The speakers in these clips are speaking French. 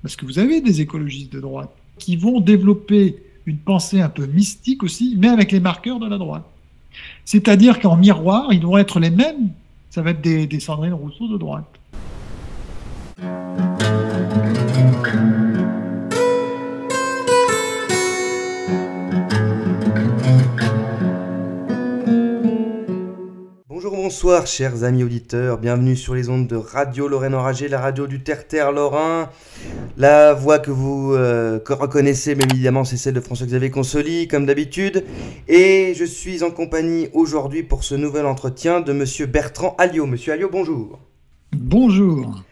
parce que vous avez des écologistes de droite qui vont développer une pensée un peu mystique aussi, mais avec les marqueurs de la droite. C'est-à-dire qu'en miroir, ils vont être les mêmes. Ça va être des Sandrine Rousseau de droite. Bonjour, bonsoir, chers amis auditeurs. Bienvenue sur les ondes de Radio Lorraine Enragée, la radio du Terre-Terre Lorrain. La voix que vous reconnaissez, bien évidemment, c'est celle de François-Xavier Consoli, comme d'habitude. Et je suis en compagnie aujourd'hui pour ce nouvel entretien de Monsieur Bertrand Alliot. Monsieur Alliot, bonjour. Bonjour.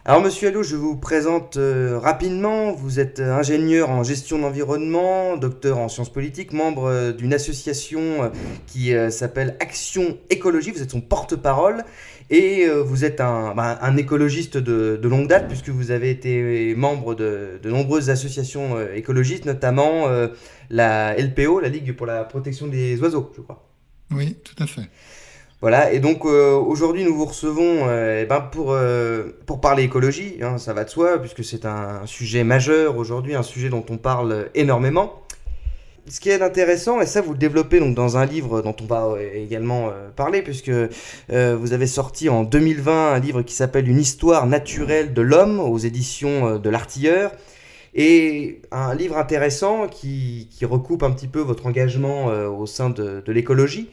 Alors, Monsieur Alliot, je vous présente rapidement. Vous êtes ingénieur en gestion d'environnement, docteur en sciences politiques, membre d'une association qui s'appelle Action Écologie. Vous êtes son porte-parole et vous êtes un écologiste de longue date puisque vous avez été membre de nombreuses associations écologistes, notamment la LPO, la Ligue pour la protection des oiseaux, je crois. Oui, tout à fait. Voilà, et donc aujourd'hui nous vous recevons pour parler écologie, hein, ça va de soi, puisque c'est un sujet majeur aujourd'hui, un sujet dont on parle énormément. Ce qui est intéressant, et ça vous le développez donc, dans un livre dont on va également parler, puisque vous avez sorti en 2020 un livre qui s'appelle Une histoire naturelle de l'homme aux éditions de l'Artilleur. Et un livre intéressant qui recoupe un petit peu votre engagement au sein de l'écologie,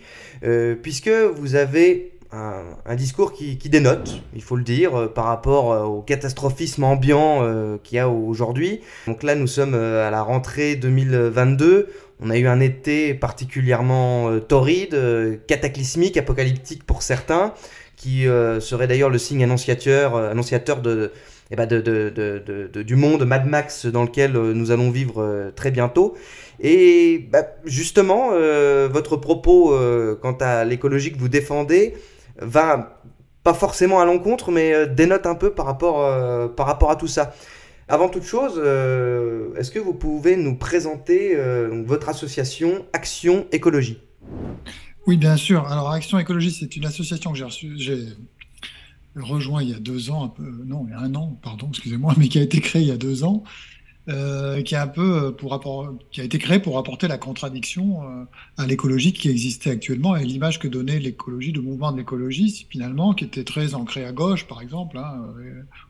puisque vous avez un discours qui dénote, il faut le dire, par rapport au catastrophisme ambiant qu'il y a aujourd'hui. Donc là, nous sommes à la rentrée 2022. On a eu un été particulièrement torride, cataclysmique, apocalyptique pour certains, qui serait d'ailleurs le signe annonciateur du monde Mad Max dans lequel nous allons vivre très bientôt. Et justement, votre propos quant à l'écologie que vous défendez va pas forcément à l'encontre, mais dénote un peu par rapport à tout ça. Avant toute chose, est-ce que vous pouvez nous présenter votre association Action Écologie ? Oui, bien sûr. Alors, Action Écologie, c'est une association que j'ai rejoint il y a 2 ans, non, il y a 1 an, pardon, excusez-moi, mais qui a été créé il y a 2 ans, qui a été créé pour apporter la contradiction à l'écologie qui existait actuellement et l'image que donnait l'écologie, le mouvement de l'écologie, finalement, qui était très ancré à gauche, par exemple.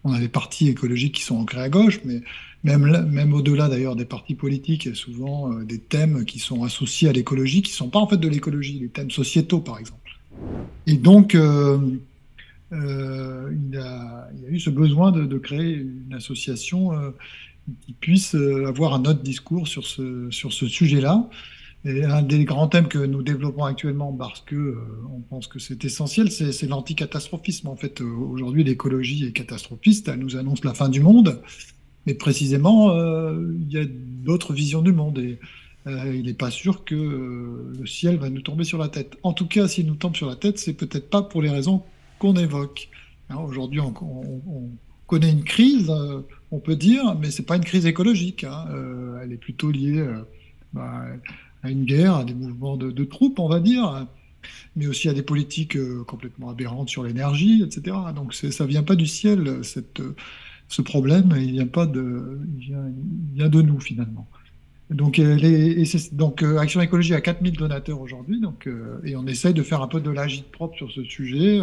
On a des partis écologiques qui sont ancrés à gauche, mais même au-delà d'ailleurs des partis politiques, il y a souvent des thèmes qui sont associés à l'écologie, qui ne sont pas en fait de l'écologie, les thèmes sociétaux, par exemple. Et donc, il y a eu ce besoin de créer une association qui puisse avoir un autre discours sur ce sujet-là. Et un des grands thèmes que nous développons actuellement, parce que on pense que c'est essentiel, c'est l'anticatastrophisme. En fait, aujourd'hui, l'écologie est catastrophiste, elle nous annonce la fin du monde, mais précisément, il y a d'autres visions du monde. Et il n'est pas sûr que le ciel va nous tomber sur la tête. En tout cas, s'il nous tombe sur la tête, c'est peut-être pas pour les raisons qu'on évoque. Aujourd'hui, on connaît une crise, on peut dire, mais c'est pas une crise écologique. Elle est plutôt liée à une guerre, à des mouvements de troupes, on va dire, mais aussi à des politiques complètement aberrantes sur l'énergie, etc. Donc ça vient pas du ciel, ce problème, il vient de nous finalement. Donc, Action Écologie a 4000 donateurs aujourd'hui, et on essaye de faire un peu de l'agit-prop sur ce sujet.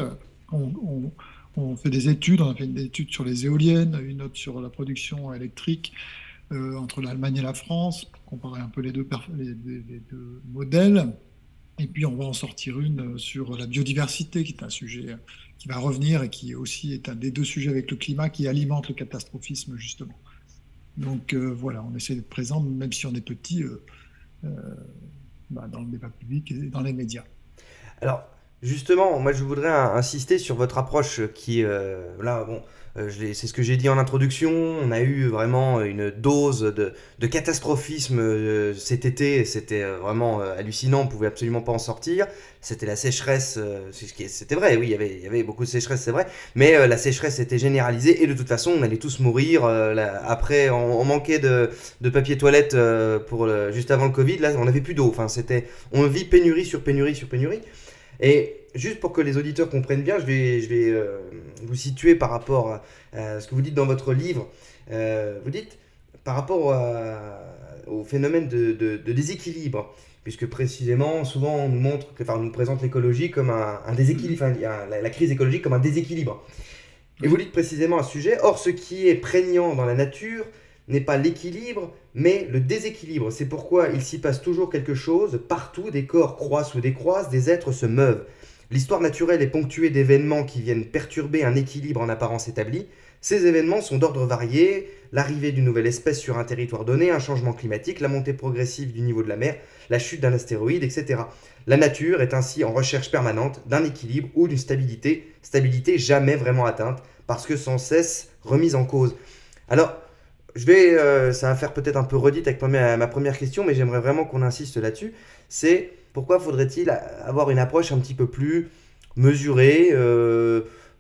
On fait des études, on a fait une étude sur les éoliennes, une autre sur la production électrique entre l'Allemagne et la France, pour comparer un peu les deux modèles. Et puis on va en sortir une sur la biodiversité, qui est un sujet qui va revenir et qui aussi est un des 2 sujets avec le climat qui alimente le catastrophisme, justement. Donc voilà, on essaie d'être présent, même si on est petit, dans le débat public et dans les médias. Alors, justement, moi je voudrais insister sur votre approche qui, c'est ce que j'ai dit en introduction, on a eu vraiment une dose de catastrophisme cet été, c'était vraiment hallucinant, on pouvait absolument pas en sortir. C'était la sécheresse, c'était vrai, oui, il y avait beaucoup de sécheresse, c'est vrai, mais la sécheresse était généralisée et de toute façon on allait tous mourir. Après, on manquait de papier toilette juste avant le Covid, là on n'avait plus d'eau, enfin on vit pénurie sur pénurie sur pénurie. Et juste pour que les auditeurs comprennent bien, je vais vous situer par rapport à ce que vous dites dans votre livre. Vous dites par rapport au phénomène de déséquilibre, puisque précisément, souvent on nous montre, enfin, on nous présente l'écologie comme un déséquilibre, enfin, la crise écologique comme un déséquilibre. Et vous Oui. dites précisément un sujet, or ce qui est prégnant dans la nature n'est pas l'équilibre, mais le déséquilibre. C'est pourquoi il s'y passe toujours quelque chose, partout des corps croissent ou décroissent, des êtres se meuvent. L'histoire naturelle est ponctuée d'événements qui viennent perturber un équilibre en apparence établi. Ces événements sont d'ordre varié, l'arrivée d'une nouvelle espèce sur un territoire donné, un changement climatique, la montée progressive du niveau de la mer, la chute d'un astéroïde, etc. La nature est ainsi en recherche permanente d'un équilibre ou d'une stabilité, stabilité jamais vraiment atteinte, parce que sans cesse remise en cause. Alors, ça va faire peut-être un peu redite avec ma première question, mais j'aimerais vraiment qu'on insiste là-dessus. C'est pourquoi faudrait-il avoir une approche un petit peu plus mesurée,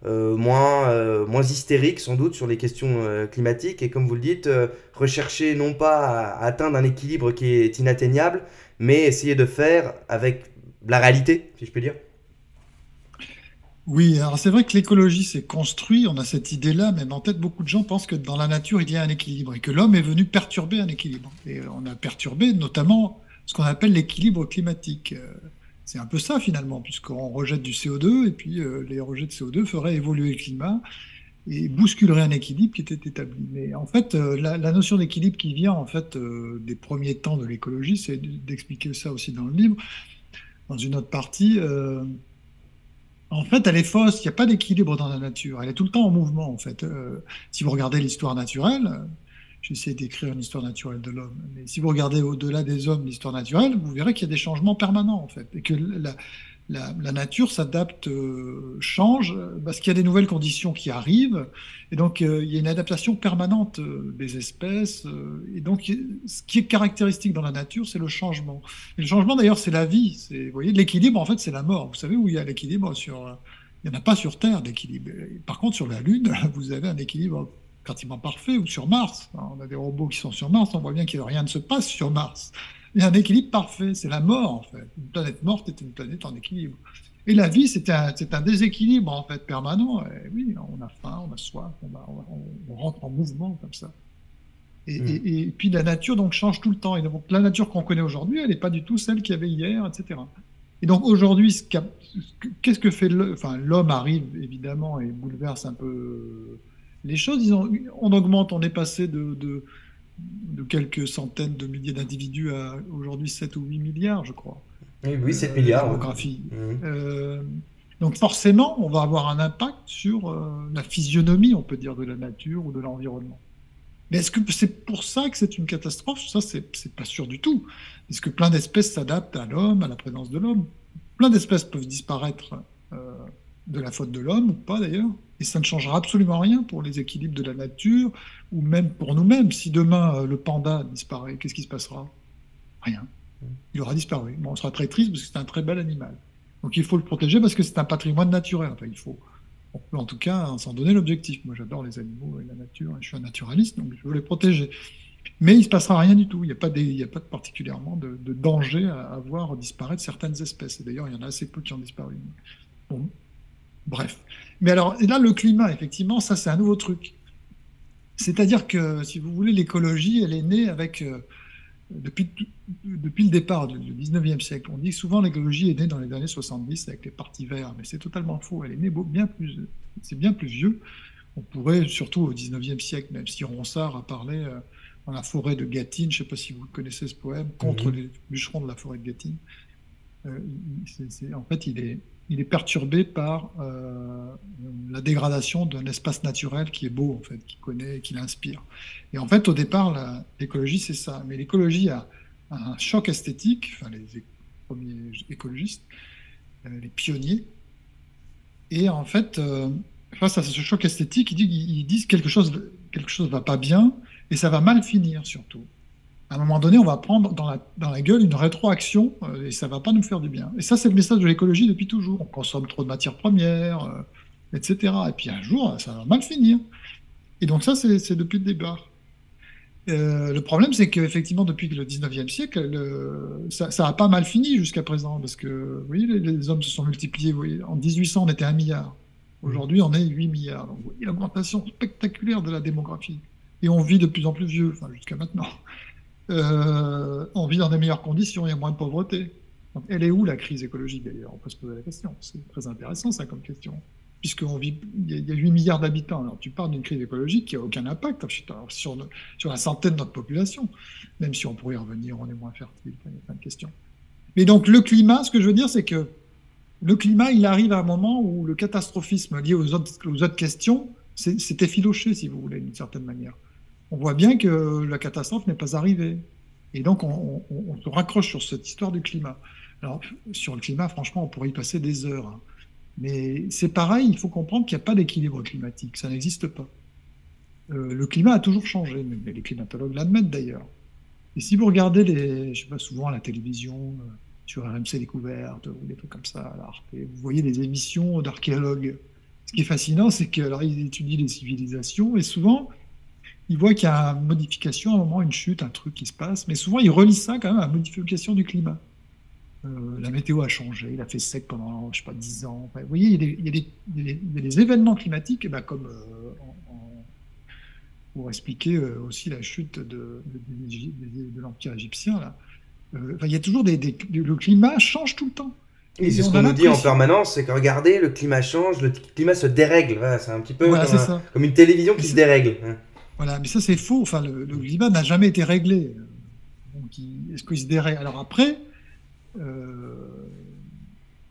moins hystérique sans doute sur les questions climatiques, et comme vous le dites, rechercher non pas à atteindre un équilibre qui est inatteignable, mais essayer de faire avec la réalité, si je peux dire. Oui, alors c'est vrai que l'écologie s'est construit, on a cette idée-là, même en tête, beaucoup de gens pensent que dans la nature, il y a un équilibre et que l'homme est venu perturber un équilibre. Et on a perturbé notamment ce qu'on appelle l'équilibre climatique. C'est un peu ça finalement, puisqu'on rejette du CO2 et puis les rejets de CO2 feraient évoluer le climat et bousculeraient un équilibre qui était établi. Mais en fait, la notion d'équilibre qui vient en fait des premiers temps de l'écologie, c'est d'expliquer ça aussi dans le livre, dans une autre partie. En fait, elle est fausse. Il n'y a pas d'équilibre dans la nature. Elle est tout le temps en mouvement, en fait. Si vous regardez l'histoire naturelle, j'essaie d'écrire une histoire naturelle de l'homme, mais si vous regardez au-delà des hommes l'histoire naturelle, vous verrez qu'il y a des changements permanents, en fait, et que la nature s'adapte, change, parce qu'il y a des nouvelles conditions qui arrivent, et donc il y a une adaptation permanente des espèces, et donc ce qui est caractéristique dans la nature, c'est le changement. Et le changement, d'ailleurs, c'est la vie. Vous voyez, l'équilibre, en fait, c'est la mort. Vous savez où il y a l'équilibre il n'y en a pas sur Terre d'équilibre. Par contre, sur la Lune, vous avez un équilibre pratiquement parfait, ou sur Mars. On a des robots qui sont sur Mars, on voit bien que rien ne se passe sur Mars. Il y a un équilibre parfait, c'est la mort en fait. Une planète morte est une planète en équilibre. Et la vie, c'est un déséquilibre en fait permanent. Et oui, on a faim, on a soif, on rentre en mouvement comme ça. Et, Hmm. et puis la nature donc change tout le temps. Et donc la nature qu'on connaît aujourd'hui, elle n'est pas du tout celle qu'il y avait hier, etc. Et donc aujourd'hui, qu'est-ce que fait l'homme? Enfin, l'homme arrive évidemment et bouleverse un peu les choses. On augmente, on est passé de quelques centaines de milliers d'individus à aujourd'hui 7 ou 8 milliards, je crois, Oui, oui, 7 la milliards. démographie. Oui. Mhm. Euh, donc forcément, on va avoir un impact sur la physionomie, on peut dire, de la nature ou de l'environnement. Mais est-ce que c'est pour ça que c'est une catastrophe? Ça, c'est pas sûr du tout. Est-ce que plein d'espèces s'adaptent à l'homme, à la présence de l'homme? Plein d'espèces peuvent disparaître euh, de la faute de l'homme ou pas d'ailleurs. Et ça ne changera absolument rien pour les équilibres de la nature ou même pour nous-mêmes. Si demain le panda disparaît, qu'est-ce qui se passera? Rien. Il aura disparu. Bon, on sera très triste parce que c'est un très bel animal. Donc il faut le protéger parce que c'est un patrimoine naturel. Enfin, on peut en tout cas s'en donner l'objectif. Moi, j'adore les animaux et la nature. Et je suis un naturaliste, donc je veux les protéger. Mais il ne se passera rien du tout. Il y a pas particulièrement de danger à voir disparaître certaines espèces. Et d'ailleurs, il y en a assez peu qui ont disparu. Bon, bref. Mais alors, et là, le climat, effectivement, ça, c'est un nouveau truc. C'est-à-dire que, si vous voulez, l'écologie, elle est née avec, depuis, depuis le départ du 19e siècle. On dit que souvent l'écologie est née dans les années 70 avec les partis verts, mais c'est totalement faux. Elle est née c'est bien plus vieux. On pourrait, surtout au 19e siècle, même si Ronsard a parlé dans la forêt de Gâtine, je ne sais pas si vous connaissez ce poème, contre Mhm. les bûcherons de la forêt de Gâtine. En fait, il est perturbé par la dégradation d'un espace naturel qui est beau, en fait, qui connaît, qui l'inspire. Et en fait, au départ, l'écologie, c'est ça. Mais l'écologie a un choc esthétique, enfin, premiers écologistes, les pionniers. Et en fait, face à ce choc esthétique, ils disent quelque chose va pas bien et ça va mal finir surtout. À un moment donné, on va prendre dans la gueule une rétroaction et ça va pas nous faire du bien. Et ça, c'est le message de l'écologie depuis toujours. On consomme trop de matières premières, etc. Et puis un jour, ça va mal finir. Et donc ça, c'est depuis le départ. Le problème, c'est qu'effectivement, depuis le 19e siècle, ça a pas mal fini jusqu'à présent, parce que vous voyez, les hommes se sont multipliés. Vous voyez, en 1800, on était 1 milliard. Mm. Aujourd'hui, on est 8 milliards. Donc, vous voyez l'augmentation spectaculaire de la démographie. Et on vit de plus en plus vieux, enfin, jusqu'à maintenant. On vit dans des meilleures conditions, il y a moins de pauvreté. Donc, elle est où la crise écologique d'ailleurs? On peut se poser la question. C'est très intéressant ça comme question. Puisqu'on vit, il y a 8 milliards d'habitants. Alors tu parles d'une crise écologique qui n'a aucun impact sur la santé de notre population. Même si on pourrait y revenir, on est moins fertile, il y a plein de questions. Mais donc le climat, ce que je veux dire, c'est que le climat, il arrive à un moment où le catastrophisme lié aux autres questions, c'est effiloché, si vous voulez, d'une certaine manière. On voit bien que la catastrophe n'est pas arrivée. Et donc, on se raccroche sur cette histoire du climat. Alors, sur le climat, franchement, on pourrait y passer des heures, hein. Mais c'est pareil, il faut comprendre qu'il n'y a pas d'équilibre climatique. Ça n'existe pas. Le climat a toujours changé, mais les climatologues l'admettent d'ailleurs. Et si vous regardez je sais pas, souvent à la télévision, sur RMC Découverte ou des trucs comme ça, à l'Arte, vous voyez des émissions d'archéologues. Ce qui est fascinant, c'est qu'ils étudient les civilisations et souvent, ils voient qu'il y a une modification, à un moment, une chute, un truc qui se passe, mais souvent, ils relient ça quand même à la modification du climat. La météo a changé, il a fait sec pendant, je sais pas, 10 ans. Enfin, vous voyez, il y a des événements climatiques, eh ben, comme pour expliquer aussi la chute de l'Empire égyptien, là. Enfin, il y a toujours le climat change tout le temps. Oui, c'est ce On qu'on a nous dit en l'impression. permanence, c'est que regardez, le climat change, le climat se dérègle. Voilà, c'est un petit peu Voilà, c'est ça. comme une télévision Mais qui se dérègle, hein. voilà, mais ça, c'est faux. Enfin, le climat n'a jamais été réglé. Donc, est-ce qu'il se dérègle? Alors après, euh,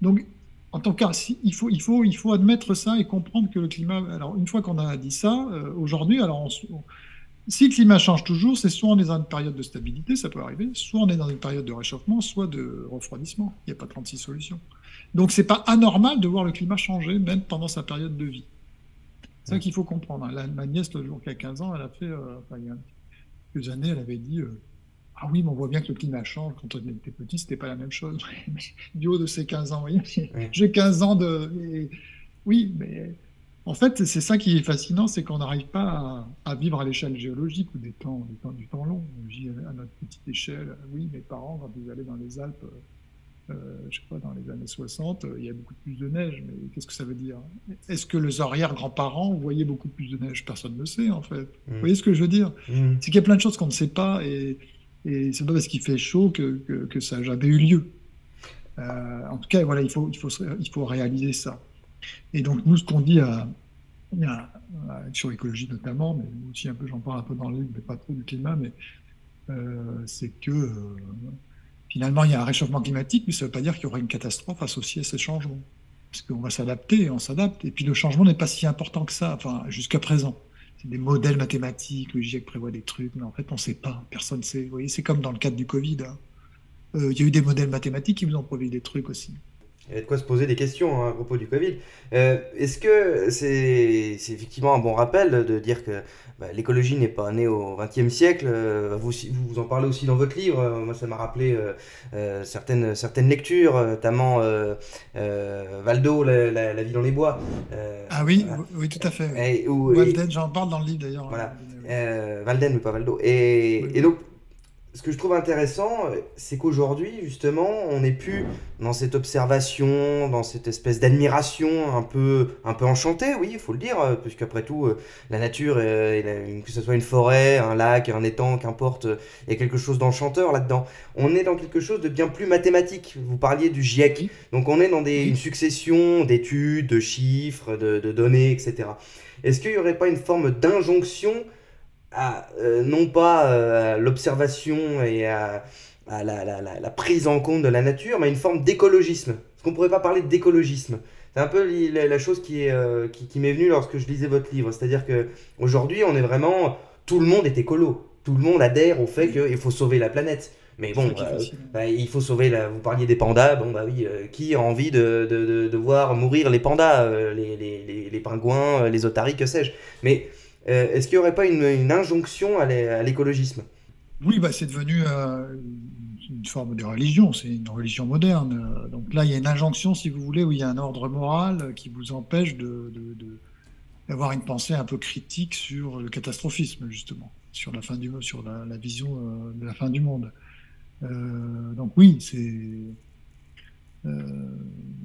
donc, en tant cas, il faut admettre ça et comprendre que le climat. Alors, une fois qu'on a dit ça, aujourd'hui, si le climat change toujours, c'est soit on est dans une période de stabilité, ça peut arriver, soit on est dans une période de réchauffement, soit de refroidissement. Il n'y a pas 36 solutions. Donc, c'est pas anormal de voir le climat changer, même pendant sa période de vie. C'est ça qu'il faut comprendre, hein. Ma nièce, le jour qui a 15 ans, elle a fait, enfin, il y a quelques années, elle avait dit. Ah oui, mais on voit bien que le climat change. Quand on était petit, c'était pas la même chose. Mais du haut de ses 15 ans, vous voyez, Ouais. j'ai 15 ans Oui, mais en fait, c'est ça qui est fascinant, c'est qu'on n'arrive pas à vivre à l'échelle géologique ou du temps long. On vit à notre petite échelle. Oui, mes parents, quand ils allaient dans les Alpes, je sais pas, dans les années 60, il y a beaucoup plus de neige. Mais qu'est-ce que ça veut dire? Est-ce que les arrière-grands-parents voyaient beaucoup plus de neige? Personne ne le sait, en fait. Vous Mm. voyez ce que je veux dire? Mm. C'est qu'il y a plein de choses qu'on ne sait pas et c'est pas parce qu'il fait chaud que ça n'a jamais eu lieu. En tout cas, voilà, il faut réaliser ça. Et donc, nous, ce qu'on dit sur l'écologie notamment, mais aussi un peu, j'en parle un peu dans le livre, mais pas trop du climat, mais c'est que finalement, il y a un réchauffement climatique, mais ça ne veut pas dire qu'il y aura une catastrophe associée à ces changements. Parce qu'on va s'adapter et on s'adapte. Et puis le changement n'est pas si important que ça, enfin, jusqu'à présent. C'est des modèles mathématiques, le GIEC prévoit des trucs, mais en fait, on ne sait pas. Personne ne sait. Vous voyez, c'est comme dans le cadre du Covid, hein. Il y a eu des modèles mathématiques qui vous ont prévu des trucs aussi. Il y a de quoi se poser des questions, hein, à propos du Covid. Est-ce que c'est effectivement un bon rappel de dire que bah, l'écologie n'est pas née au XXe siècle? Vous en parlez aussi dans votre livre. Moi, ça m'a rappelé certaines lectures, notamment Valdo, la vie dans les bois. Ah oui, Voilà. oui, tout à fait, oui. Et Walden, j'en parle dans le livre d'ailleurs, à un moment voilà, donné, oui. Valden, mais pas Valdo. Oui, Et oui. donc, ce que je trouve intéressant, c'est qu'aujourd'hui, justement, on n'est plus dans cette observation, dans cette espèce d'admiration un peu enchantée, oui, il faut le dire, puisqu'après tout, la nature, que ce soit une forêt, un lac, un étang, qu'importe, il y a quelque chose d'enchanteur là-dedans. On est dans quelque chose de bien plus mathématique. Vous parliez du GIEC. Oui, Donc on est dans une oui. succession d'études, de chiffres, de données, etc. Est-ce qu'il n'y aurait pas une forme d'injonction non pas à l'observation et à la prise en compte de la nature, mais une forme d'écologisme? Est-ce qu'on pourrait pas parler d'écologisme? C'est un peu la chose qui m'est venue lorsque je lisais votre livre. C'est-à-dire que aujourd'hui, on est vraiment. Tout le monde est écolo. Tout le monde adhère au fait Oui, qu'il faut sauver la planète. Mais c'est bon, ça qui est fascinant. bah, il faut sauver vous parliez des pandas, bon bah oui, qui a envie de voir mourir les pandas, les pingouins, les otaries, que sais-je. Mais est-ce qu'il n'y aurait pas une injonction à l'écologisme? Oui, bah, c'est devenu une forme de religion, c'est une religion moderne. Donc là, il y a une injonction, si vous voulez, où il y a un ordre moral qui vous empêche d'avoir une pensée un peu critique sur le catastrophisme, justement. sur la vision de la fin du monde. Donc oui, euh,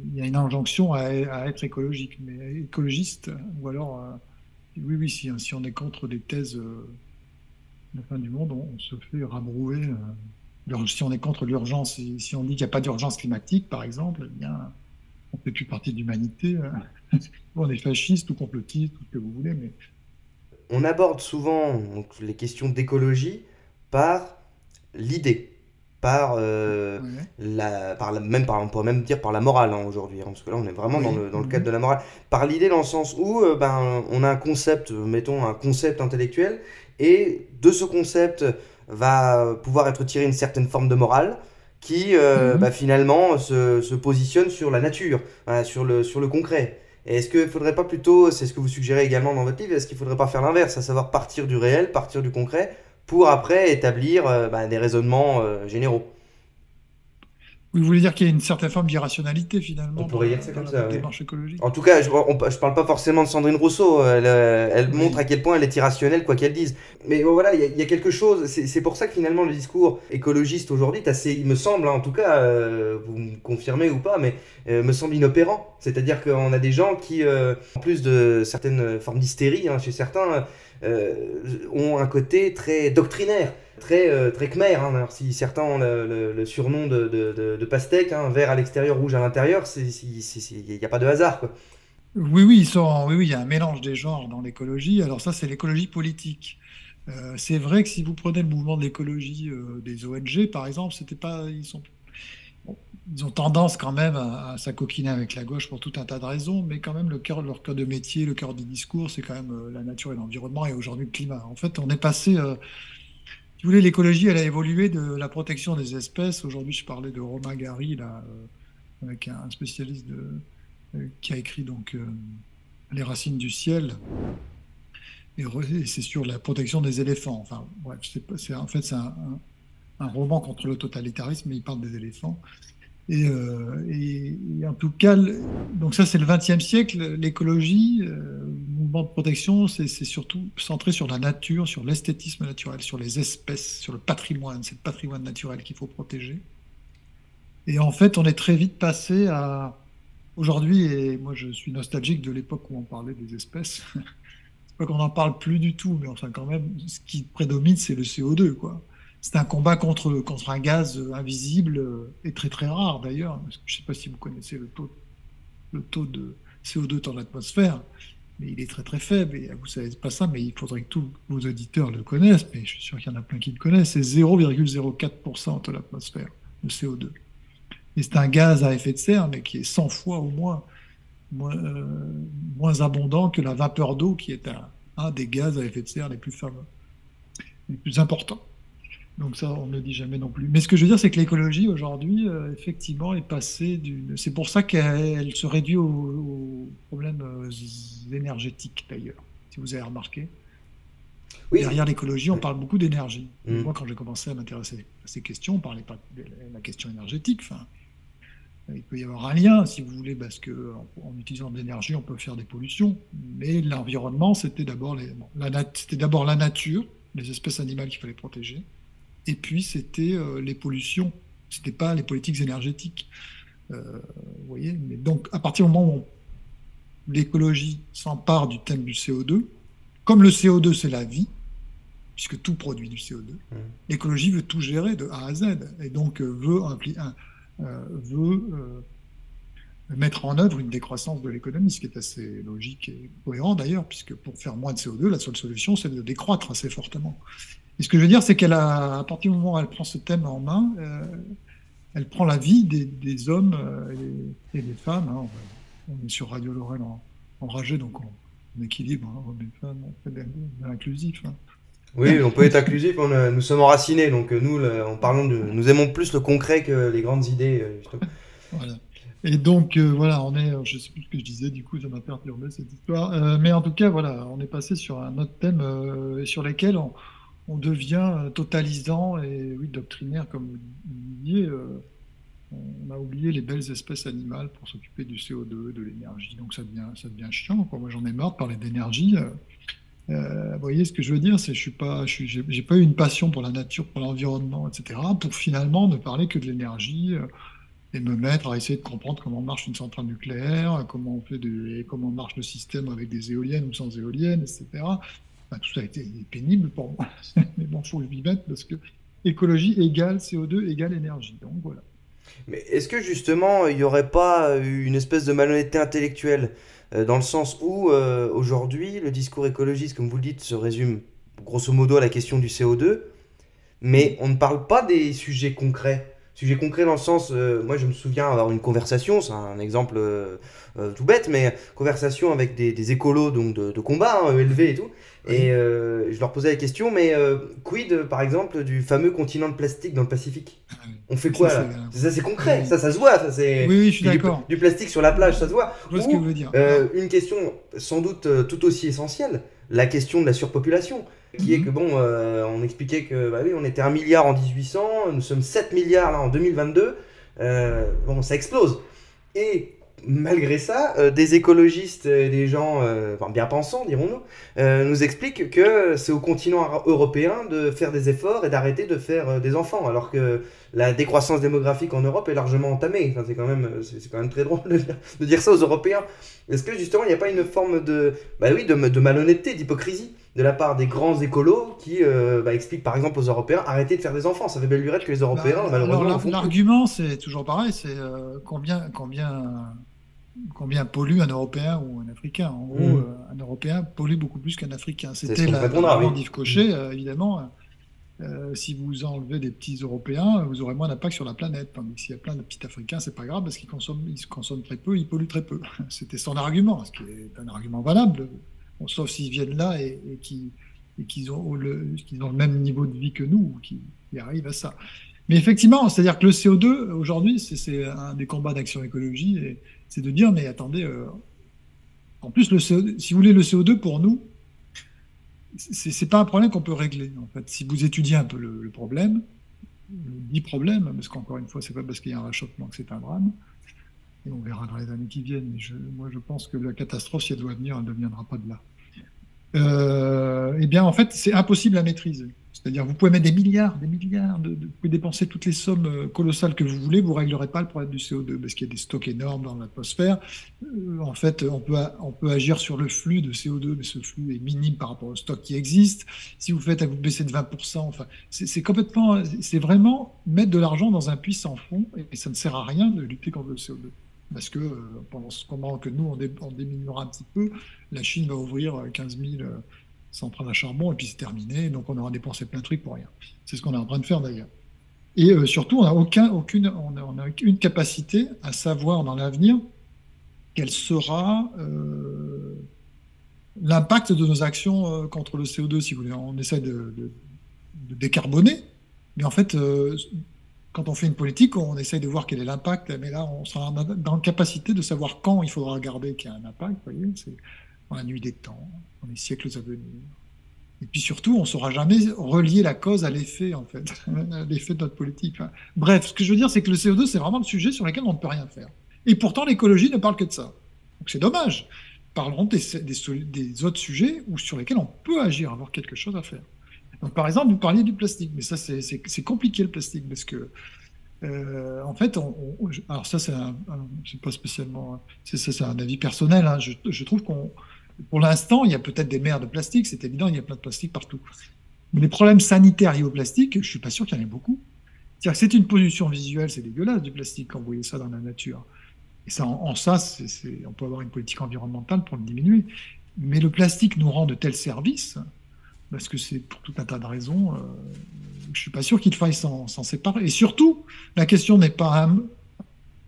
il y a une injonction à être écologique, mais écologiste, ou alors, oui, oui, si on est contre des thèses de la fin du monde, on se fait rabrouer. Si on est contre l'urgence, si on dit qu'il n'y a pas d'urgence climatique, par exemple, eh bien, on ne fait plus partie de l'humanité. On est fasciste ou complotiste, tout ce que vous voulez, mais On aborde souvent donc, les questions d'écologie par l'idée, ouais. on pourrait même dire par la morale hein, aujourd'hui, hein, parce que là on est vraiment Oui, dans le cadre oui. de la morale, par l'idée dans le sens où on a un concept, mettons un concept intellectuel, et de ce concept va pouvoir être tiré une certaine forme de morale qui Mhm. finalement se positionne sur la nature, voilà, sur le concret. Et est-ce qu'il ne faudrait pas plutôt, c'est ce que vous suggérez également dans votre livre, est-ce qu'il ne faudrait pas faire l'inverse, à savoir partir du réel, partir du concret, pour après établir des raisonnements généraux. Vous voulez dire qu'il y a une certaine forme d'irrationalité On finalement pourrait dire ça dans comme la ça, oui. démarche En écologique? tout cas, je parle pas forcément de Sandrine Rousseau, elle montre à Oui. quel point elle est irrationnelle, quoi qu'elle dise. Mais voilà, il y a quelque chose, c'est pour ça que finalement le discours écologiste aujourd'hui est assez, il me semble, hein, en tout cas, vous me confirmez ou pas, mais me semble inopérant. C'est-à-dire qu'on a des gens qui, en plus de certaines formes d'hystérie hein, chez certains, euh, ont un côté très doctrinaire. Très khmer, hein. Alors, si certains ont le surnom de pastèque, hein, vert à l'extérieur, rouge à l'intérieur, il n'y a pas de hasard, quoi. Oui, oui, oui, oui, il y a un mélange des genres dans l'écologie. Alors ça, c'est l'écologie politique. C'est vrai que si vous prenez le mouvement de l'écologie des ONG, par exemple, c'était pas, bon, ils ont tendance quand même à s'acoquiner avec la gauche pour tout un tas de raisons, mais quand même leur cœur de métier, le cœur du discours, c'est quand même la nature et l'environnement et aujourd'hui le climat. En fait, on est passé, si vous voulez, l'écologie, elle a évolué de la protection des espèces. Aujourd'hui, je parlais de Romain Gary, là, avec un spécialiste qui a écrit donc Les racines du ciel, et c'est sur la protection des éléphants. Enfin, bref, en fait, c'est un roman contre le totalitarisme, mais il parle des éléphants. Et en tout cas, donc ça, c'est le XXe siècle. L'écologie, le mouvement de protection, c'est surtout centré sur la nature, sur l'esthétisme naturel, sur les espèces, sur le patrimoine. C'est le patrimoine naturel qu'il faut protéger. Et en fait, on est très vite passé à aujourd'hui, et moi je suis nostalgique de l'époque où on parlait des espèces. C'est pas qu'on n'en parle plus du tout, mais enfin quand même, ce qui prédomine, c'est le CO2, quoi. C'est un combat contre un gaz invisible et très très rare d'ailleurs. Parce que je ne sais pas si vous connaissez le taux de CO2 dans l'atmosphère, mais il est très très faible. Et vous savez pas ça, mais il faudrait que tous vos auditeurs le connaissent, mais je suis sûr qu'il y en a plein qui le connaissent. C'est 0,04% de l'atmosphère, le CO2. Et c'est un gaz à effet de serre, mais qui est 100 fois au moins abondant que la vapeur d'eau, qui est un des gaz à effet de serre les plus fameux, les plus importants. Donc ça, on ne le dit jamais non plus. Mais ce que je veux dire, c'est que l'écologie, aujourd'hui, effectivement, est passée d'une... C'est pour ça qu'elle se réduit aux problèmes énergétiques, d'ailleurs, si vous avez remarqué. Oui. Derrière l'écologie, on parle beaucoup d'énergie. Et Hmm. moi, quand j'ai commencé à m'intéresser à ces questions, on ne parlait pas de la question énergétique. Enfin, il peut y avoir un lien, si vous voulez, parce que en utilisant de l'énergie, on peut faire des pollutions. Mais l'environnement, c'était d'abord la nature, les espèces animales qu'il fallait protéger, et puis c'était les pollutions. C'était pas les politiques énergétiques. Vous voyez. Mais donc, à partir du moment où l'écologie s'empare du thème du CO2, comme le CO2 c'est la vie, puisque tout produit du CO2, Hmm. l'écologie veut tout gérer de A à Z, et donc veut mettre en œuvre une décroissance de l'économie, ce qui est assez logique et cohérent d'ailleurs, puisque pour faire moins de CO2, la seule solution, c'est de décroître assez fortement. Et ce que je veux dire, c'est à partir du moment où elle prend ce thème en main, elle prend la vie des hommes et des femmes. Hein. On est sur Radio Lorraine enragé, donc on équilibre hein, hommes et femmes, on fait de l'inclusif. Hein. Oui, on peut être inclusif, nous sommes enracinés, donc nous aimons plus le concret que les grandes idées, justement. Voilà. Et donc, voilà, je ne sais plus ce que je disais, du coup, ça m'a perturbé cette histoire. Mais en tout cas, voilà, on est passé sur un autre thème sur lequel on devient totalisant et, oui, doctrinaire, comme vous disiez. On a oublié les belles espèces animales pour s'occuper du CO2, de l'énergie. Donc, ça devient chiant, quoi. Moi, j'en ai marre de parler d'énergie. Vous voyez ce que je veux dire? C'est, je suis pas, j'ai pas eu une passion pour la nature, pour l'environnement, etc., pour finalement ne parler que de l'énergie et me mettre à essayer de comprendre comment marche une centrale nucléaire, comment on fait et comment marche le système avec des éoliennes ou sans éoliennes, etc. Enfin, tout ça a été pénible pour moi. Mais bon, il faut que je m'y mette parce que écologie égale CO2 égale énergie. Donc voilà. Mais est-ce que justement, il n'y aurait pas une espèce de malhonnêteté intellectuelle dans le sens où aujourd'hui, le discours écologiste, comme vous le dites, se résume grosso modo à la question du CO2, mais on ne parle pas des sujets concrets. Sujets concrets dans le sens, moi je me souviens avoir une conversation, c'est un exemple tout bête, mais conversation avec des écolos donc de combat, hein, ELV et tout, et Oui. je leur posais la question, mais quid par exemple du fameux continent de plastique dans le Pacifique? Ah oui. On fait Mais ça, quoi c'est. là? Ça c'est Oui, concret, oui. ça se voit, ça Oui, c'est oui, je suis d'accord. du plastique sur la plage, ça se voit. Je vois ce que vous Ou voulez dire. Alors, une question sans doute tout aussi essentielle, la question de la surpopulation qui est que mhm. bon, on expliquait que bah oui, on était 1 milliard en 1800, nous sommes 7 milliards là en 2022, bon, ça explose. Et malgré ça, des écologistes et des gens enfin, bien pensants, dirons-nous, nous expliquent que c'est au continent européen de faire des efforts et d'arrêter de faire des enfants, alors que la décroissance démographique en Europe est largement entamée. Enfin, c'est quand même très drôle de dire ça aux Européens. Est-ce que justement il n'y a pas une forme de, bah oui, de malhonnêteté, d'hypocrisie de la part des grands écolos qui expliquent par exemple aux Européens arrêtez de faire des enfants. Ça fait belle lurette que les Bah, Européens alors malheureusement n'en font plus. l'argument, c'est toujours pareil, c'est combien pollue un Européen ou un Africain. En gros, Hmm. un Européen pollue beaucoup plus qu'un Africain. C'est ce C'était qu'on nous répondra, oui. l'argument d'Yves Hmm. Cochet, évidemment. Si vous enlevez des petits Européens, vous aurez moins d'impact sur la planète. Tandis que s'il y a plein de petits Africains, c'est pas grave parce ils consomment très peu, ils polluent très peu. C'était son argument, ce qui est un argument valable. Bon, sauf s'ils viennent là et qu'ils ont le même niveau de vie que nous, ou qu'ils arrivent à ça. Mais effectivement, c'est-à-dire que le CO2, aujourd'hui, c'est un des combats d'action écologie, et c'est de dire, mais attendez, en plus, le CO2, si vous voulez, le CO2 pour nous, c'est pas un problème qu'on peut régler, en fait. Si vous étudiez un peu le problème, dit problème, parce qu'encore une fois, c'est pas parce qu'il y a un réchauffement que c'est un drame, et on verra dans les années qui viennent. Mais moi, je pense que la catastrophe, si elle doit venir, elle ne viendra pas de là. Eh bien, en fait, c'est impossible à maîtriser. C'est-à-dire, vous pouvez mettre des milliards, vous pouvez dépenser toutes les sommes colossales que vous voulez, vous ne réglerez pas le problème du CO2 parce qu'il y a des stocks énormes dans l'atmosphère. En fait, on peut agir sur le flux de CO2, mais ce flux est minime par rapport au stock qui existe. Si vous faites à vous baisser de 20%, enfin, c'est complètement, c'est vraiment mettre de l'argent dans un puits sans fond et ça ne sert à rien de lutter contre le CO2. Parce que pendant que nous, on diminuera un petit peu, la Chine va ouvrir 15 000 centrales à charbon et puis c'est terminé. Donc on aura dépensé plein de trucs pour rien. C'est ce qu'on est en train de faire d'ailleurs. Et surtout, on n'a aucune capacité à savoir dans l'avenir quel sera l'impact de nos actions contre le CO2, si vous voulez. On essaie de décarboner, mais en fait, quand on fait une politique, on essaye de voir quel est l'impact, mais là, on sera dans la capacité de savoir quand il faudra regarder qu'il y a un impact, vous voyez, c'est dans la nuit des temps, dans les siècles à venir. Et puis surtout, on ne saura jamais relier la cause à l'effet, en fait, à l'effet de notre politique. Enfin, bref, ce que je veux dire, c'est que le CO2, c'est vraiment le sujet sur lequel on ne peut rien faire. Et pourtant, l'écologie ne parle que de ça. Donc c'est dommage. Parlerons des autres sujets où, sur lesquels on peut agir, avoir quelque chose à faire. Donc, par exemple, vous parliez du plastique, mais ça, c'est compliqué le plastique, parce que en fait, alors ça, c'est pas spécialement, c'est un avis personnel, hein. Je trouve pour l'instant, il y a peut-être des mers de plastique, c'est évident, il y a plein de plastique partout. Mais les problèmes sanitaires liés au plastique, je suis pas sûr qu'il y en ait beaucoup. C'est-à-dire que c'est une pollution visuelle, c'est dégueulasse du plastique quand vous voyez ça dans la nature. Et ça, en ça, on peut avoir une politique environnementale pour le diminuer. Mais le plastique nous rend de tels services parce que c'est pour tout un tas de raisons. Je suis pas sûr qu'il faille s'en séparer. Et surtout, la question n'est pas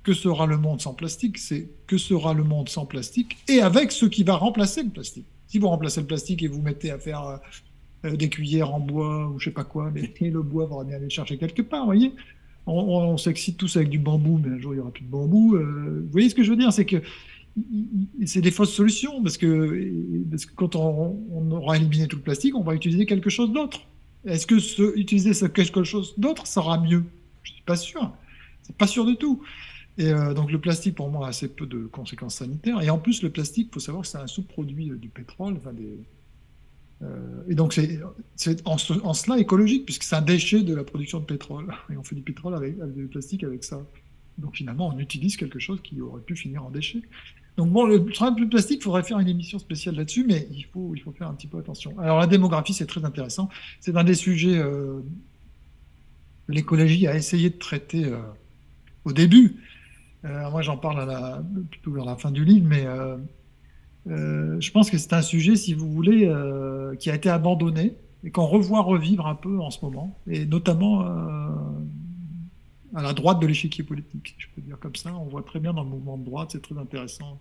que sera le monde sans plastique, c'est que sera le monde sans plastique et avec ce qui va remplacer le plastique. Si vous remplacez le plastique et vous mettez à faire des cuillères en bois ou je sais pas quoi, mais le bois va bien aller chercher quelque part, vous voyez. On s'excite tous avec du bambou, mais un jour il n'y aura plus de bambou. Vous voyez ce que je veux dire? C'est que c'est des fausses solutions parce que quand on aura éliminé tout le plastique, on va utiliser quelque chose d'autre. Est-ce que utiliser quelque chose d'autre sera mieux? Je ne suis pas sûr. C'est pas sûr du tout. Et donc le plastique pour moi a assez peu de conséquences sanitaires. Et en plus le plastique, il faut savoir que c'est un sous-produit du pétrole, enfin Et donc, c'est en cela écologique, puisque c'est un déchet de la production de pétrole. Et on fait du pétrole avec du plastique avec ça. Donc, finalement, on utilise quelque chose qui aurait pu finir en déchet. Donc, bon, le travail du plastique, il faudrait faire une émission spéciale là-dessus, mais il faut faire un petit peu attention. Alors, la démographie, c'est très intéressant. C'est un des sujets que l'écologie a essayé de traiter au début. Moi, j'en parle plutôt vers la fin du livre, mais je pense que c'est un sujet, si vous voulez, qui a été abandonné et qu'on revoit revivre un peu en ce moment, et notamment à la droite de l'échiquier politique, je peux dire comme ça. On voit très bien dans le mouvement de droite, c'est très intéressant.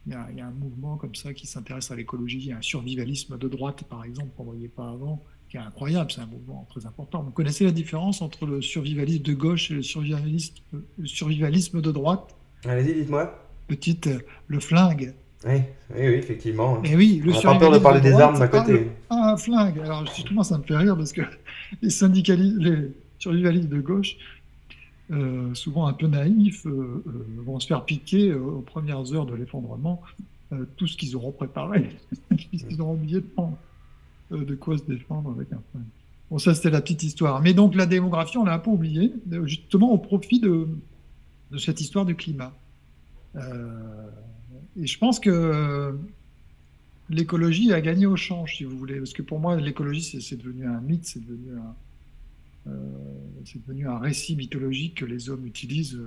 Il y a un mouvement comme ça qui s'intéresse à l'écologie. Il y a un survivalisme de droite, par exemple, qu'on ne voyait pas avant, qui est incroyable. C'est un mouvement très important. Vous connaissez la différence entre le survivalisme de gauche et le survivalisme de droite? Allez-y, dites-moi. Petite, le flingue. Oui, oui, oui, effectivement. Et oui, le On n'a pas peur de survivalisme de parler des armes droite, d'un côté. un flingue. Alors, justement, ça me fait rire parce que les syndicalistes, les survivalistes de gauche, souvent un peu naïfs, vont se faire piquer aux premières heures de l'effondrement tout ce qu'ils auront préparé, puisqu'ils auront oublié de prendre de quoi se défendre avec un flingue. Bon, ça, c'était la petite histoire. Mais donc, la démographie, on l'a un peu oubliée, justement au profit de cette histoire du climat. Euh, et je pense que l'écologie a gagné au change, si vous voulez, parce que pour moi, l'écologie, c'est devenu un mythe, c'est devenu un récit mythologique que les hommes utilisent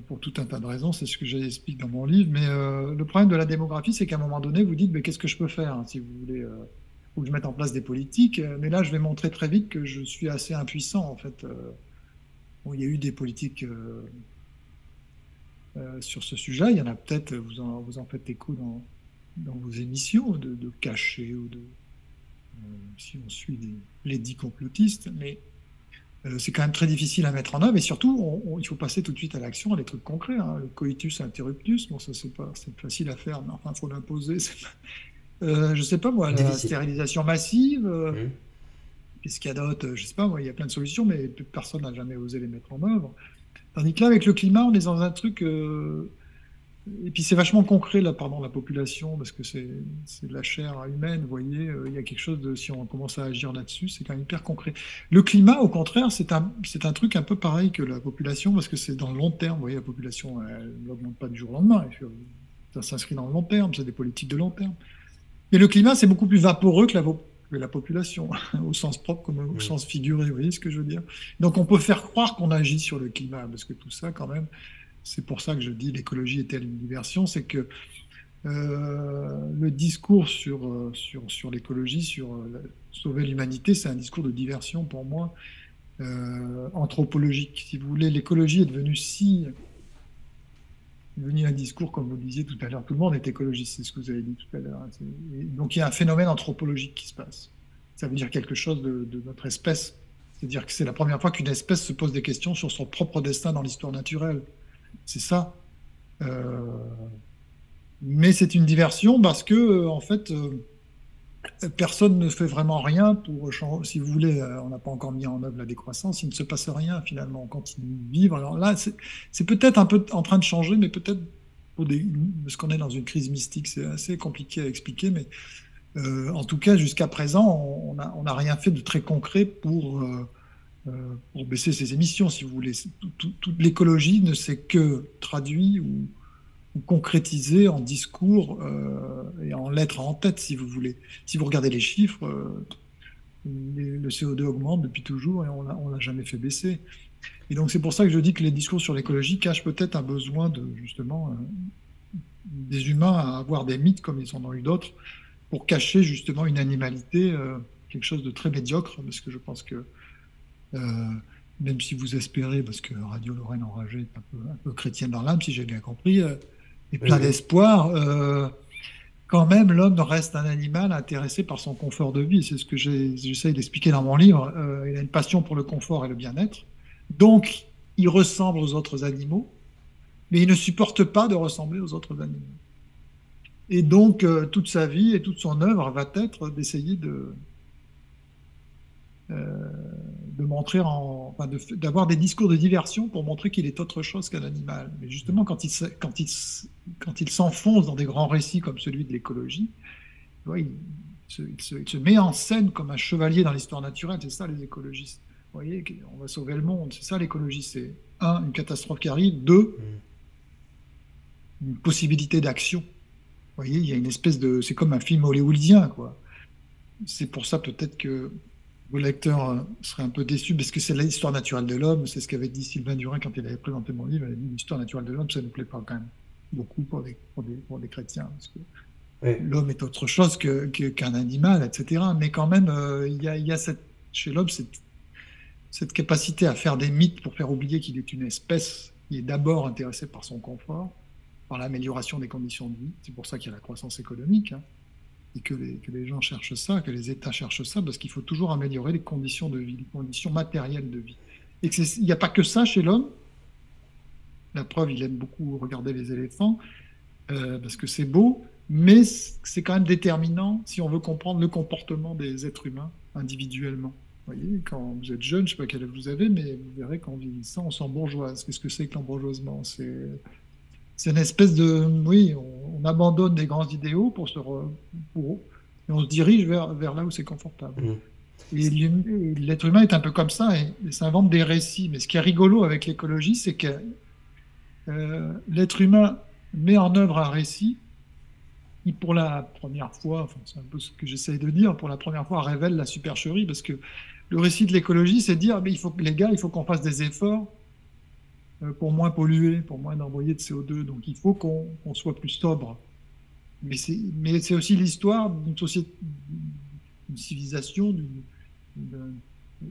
pour tout un tas de raisons. C'est ce que j'explique dans mon livre. Mais le problème de la démographie, c'est qu'à un moment donné, vous dites, mais qu'est-ce que je peux faire, hein, si vous voulez faut que je mette en place des politiques. Mais là, je vais montrer très vite que je suis assez impuissant, en fait. Bon, il y a eu des politiques sur ce sujet. Il y en a peut-être, vous en faites écho dans vos émissions, de cachets ou si on suit les dits complotistes. Mais c'est quand même très difficile à mettre en œuvre. Et surtout, il faut passer tout de suite à l'action, à des trucs concrets, hein. Le coitus interruptus, bon, ça, c'est facile à faire, mais enfin, il faut l'imposer. Je sais pas, moi, la Difficile. stérilisation massive, Hmm. qu'est-ce qu'il y a d'autre? Je sais pas, moi, il y a plein de solutions, mais personne n'a jamais osé les mettre en œuvre. Tandis que là, avec le climat, on est dans un truc. Et puis c'est vachement concret, là, pardon, la population, parce que c'est de la chair humaine, vous voyez. Il y a quelque chose de. Si on commence à agir là-dessus, c'est quand même hyper concret. Le climat, au contraire, c'est un truc un peu pareil que la population, parce que c'est dans le long terme. Vous voyez, la population, elle n'augmente pas du jour au lendemain. Ça s'inscrit dans le long terme, c'est des politiques de long terme. Et le climat, c'est beaucoup plus vaporeux que la population, au sens propre comme au Hmm. sens figuré, vous voyez ce que je veux dire? Donc on peut faire croire qu'on agit sur le climat, parce que tout ça, quand même, c'est pour ça que je dis l'écologie est-elle une diversion, c'est que le discours sur l'écologie, sur sauver l'humanité, c'est un discours de diversion pour moi, anthropologique. Si vous voulez, l'écologie est devenue devenu un discours, comme vous le disiez tout à l'heure. Tout le monde est écologiste, c'est ce que vous avez dit tout à l'heure, hein. Donc il y a un phénomène anthropologique qui se passe. Ça veut dire quelque chose de notre espèce. C'est-à-dire que c'est la première fois qu'une espèce se pose des questions sur son propre destin dans l'histoire naturelle. C'est ça. Euh, mais c'est une diversion parce que, en fait, personne ne fait vraiment rien pour changer. Si vous voulez, on n'a pas encore mis en œuvre la décroissance, il ne se passe rien finalement, on continue de vivre. Alors là, c'est peut-être un peu en train de changer, mais peut-être parce qu'on est dans une crise mystique, c'est assez compliqué à expliquer, mais en tout cas, jusqu'à présent, on n'a rien fait de très concret pour baisser ses émissions, si vous voulez. Toute l'écologie ne s'est que traduit ou concrétisé en discours et en lettres en tête, si vous voulez. Si vous regardez les chiffres, le CO2 augmente depuis toujours et on l'a jamais fait baisser. Et donc c'est pour ça que je dis que les discours sur l'écologie cachent peut-être un besoin de justement des humains à avoir des mythes comme ils en ont eu d'autres pour cacher justement une animalité, quelque chose de très médiocre, parce que je pense que euh, même si vous espérez, parce que Radio Lorraine Enragée est un peu chrétienne dans l'âme, si j'ai bien compris, et Oui, plein oui. d'espoir, quand même, l'homme reste un animal intéressé par son confort de vie. C'est ce que j'essaye d'expliquer dans mon livre. Il a une passion pour le confort et le bien-être. Donc, il ressemble aux autres animaux, mais il ne supporte pas de ressembler aux autres animaux. Et donc, toute sa vie et toute son œuvre va être d'essayer euh, de montrer, enfin, d'avoir des discours de diversion pour montrer qu'il est autre chose qu'un animal. Mais justement, quand il s'enfonce dans des grands récits comme celui de l'écologie, tu vois, il se met en scène comme un chevalier dans l'histoire naturelle. C'est ça les écologistes. Vous voyez, on va sauver le monde. C'est ça l'écologie. C'est un, une catastrophe qui arrive. Deux, Mm. une possibilité d'action. Vous voyez, il y a une espèce de... C'est comme un film hollywoodien, quoi. C'est pour ça peut-être que vos lecteurs seraient un peu déçus, parce que c'est l'histoire naturelle de l'homme. C'est ce qu'avait dit Sylvain Durin quand il avait présenté mon livre. Il avait dit l'histoire naturelle de l'homme, ça ne nous plaît pas quand même beaucoup pour des chrétiens. Parce que Ouais. l'homme est autre chose qu'un animal, etc. Mais quand même, il y a chez l'homme cette capacité à faire des mythes pour faire oublier qu'il est une espèce qui est d'abord intéressée par son confort, par l'amélioration des conditions de vie. C'est pour ça qu'il y a la croissance économique, hein, et que les gens cherchent ça, que les États cherchent ça, parce qu'il faut toujours améliorer les conditions de vie, les conditions matérielles de vie. Et il n'y a pas que ça chez l'homme. La preuve, il aime beaucoup regarder les éléphants, parce que c'est beau, mais c'est quand même déterminant si on veut comprendre le comportement des êtres humains individuellement. Vous voyez, quand vous êtes jeune, je ne sais pas quel âge vous avez, mais vous verrez qu'en vieillissant, on s'embourgeoise. Qu'est-ce que c'est que l'embourgeoisement? C'est une espèce de... Oui, on abandonne des grands idéaux pour, et on se dirige vers là où c'est confortable. Mm. Et l'être humain est un peu comme ça, et il s'invente des récits. Mais ce qui est rigolo avec l'écologie, c'est que l'être humain met en œuvre un récit qui, pour la première fois, enfin, c'est un peu ce que j'essaye de dire, pour la première fois révèle la supercherie, parce que le récit de l'écologie, c'est de dire, mais les gars, il faut qu'on fasse des efforts pour moins polluer, pour moins envoyer de CO2. Donc il faut qu'on soit plus sobre. Mais c'est aussi l'histoire d'une société, d'une civilisation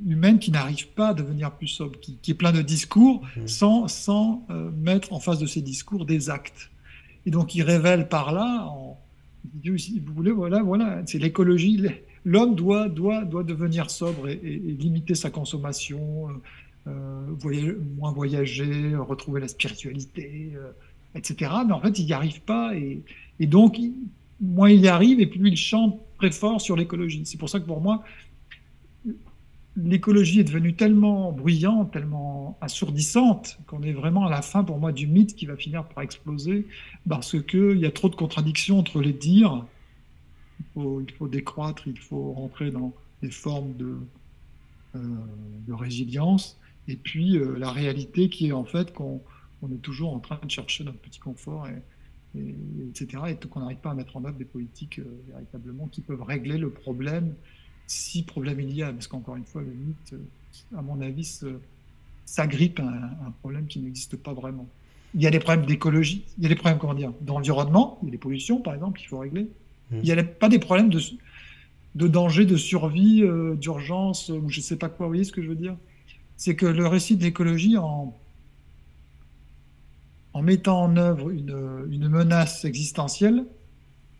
humaine qui n'arrive pas à devenir plus sobre, qui est plein de discours Mm. sans mettre en face de ces discours des actes. Et donc il révèle par là, si vous voulez, voilà, c'est l'écologie. L'homme doit devenir sobre et limiter sa consommation, moins voyager, retrouver la spiritualité, etc. Mais en fait, il n'y arrive pas. Et donc, moins il y arrive, et plus il chante très fort sur l'écologie. C'est pour ça que pour moi, l'écologie est devenue tellement bruyante, tellement assourdissante, qu'on est vraiment à la fin, pour moi, du mythe qui va finir par exploser, parce qu'il y a trop de contradictions entre les dires. Il faut décroître, il faut rentrer dans des formes euh, de résilience, et puis la réalité qui est en fait qu'on est toujours en train de chercher notre petit confort, etc. Et qu'on n'arrive pas à mettre en œuvre des politiques véritablement qui peuvent régler le problème, si problème il y a. Parce qu'encore une fois, le mythe, à mon avis, s'agrippe à un problème qui n'existe pas vraiment. Il y a des problèmes d'écologie, il y a des problèmes, comment dire, d'environnement, il y a des pollutions, par exemple, qu'il faut régler. Il Mm. n'y a pas des problèmes de danger, de survie, d'urgence, ou je ne sais pas quoi. Vous voyez ce que je veux dire? C'est que le récit de l'écologie, en mettant en œuvre une menace existentielle,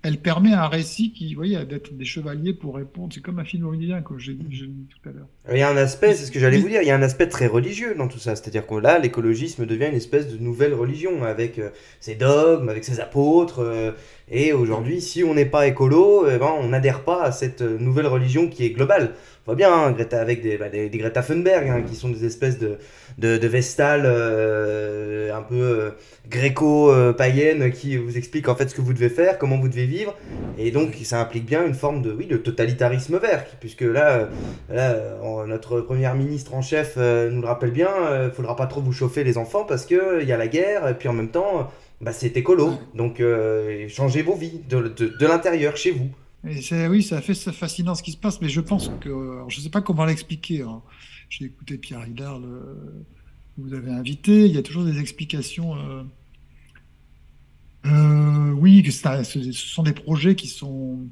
elle permet un récit qui, vous voyez, d'être des chevaliers pour répondre. C'est comme un film hollywoodien, comme j'ai dit tout à l'heure. Il y a un Mais, aspect, c'est ce que j'allais vous dire, il y a un aspect très religieux dans tout ça. C'est-à-dire que là, l'écologisme devient une espèce de nouvelle religion avec ses dogmes, avec ses apôtres. Et aujourd'hui, si on n'est pas écolo, eh ben, on n'adhère pas à cette nouvelle religion qui est globale. On voit bien, hein, Greta, avec des Greta Thunberg, hein, qui sont des espèces de vestales un peu gréco-païennes qui vous expliquent en fait ce que vous devez faire, comment vous devez vivre. Et donc, ça implique bien une forme de, oui, de totalitarisme vert, puisque là, notre première ministre en chef nous le rappelle bien, faudra pas trop vous chauffer les enfants parce que il y a la guerre et puis en même temps, bah, c'est écolo. Donc changez vos vies de l'intérieur chez vous. et oui, c'est fascinant ce qui se passe, mais je pense que, alors, je ne sais pas comment l'expliquer, hein. J'ai écouté Pierre Hidard, que vous avez invité. Il y a toujours des explications. Oui, ce sont des projets qui sont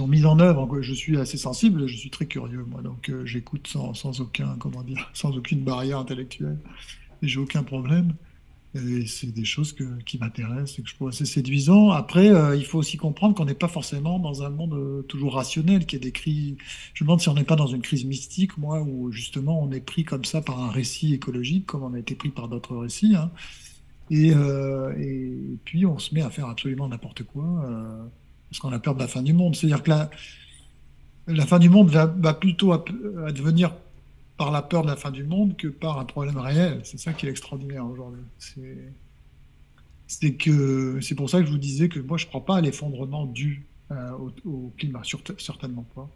mis en œuvre, quoi. Je suis assez sensible, je suis très curieux, moi, donc j'écoute sans aucun, comment dire, sans aucune barrière intellectuelle, et j'ai aucun problème. Et c'est des choses qui m'intéressent et que je trouve assez séduisant. Après, il faut aussi comprendre qu'on n'est pas forcément dans un monde toujours rationnel, qu'il y a des crises. Je me demande si on n'est pas dans une crise mystique, moi, où justement on est pris comme ça par un récit écologique, comme on a été pris par d'autres récits, hein. Et puis on se met à faire absolument n'importe quoi, parce qu'on a peur de la fin du monde. C'est-à-dire que la fin du monde va plutôt advenir par la peur de la fin du monde que par un problème réel. C'est ça qui est extraordinaire aujourd'hui. C'est pour ça que je vous disais que moi, je ne crois pas à l'effondrement au climat, certainement pas,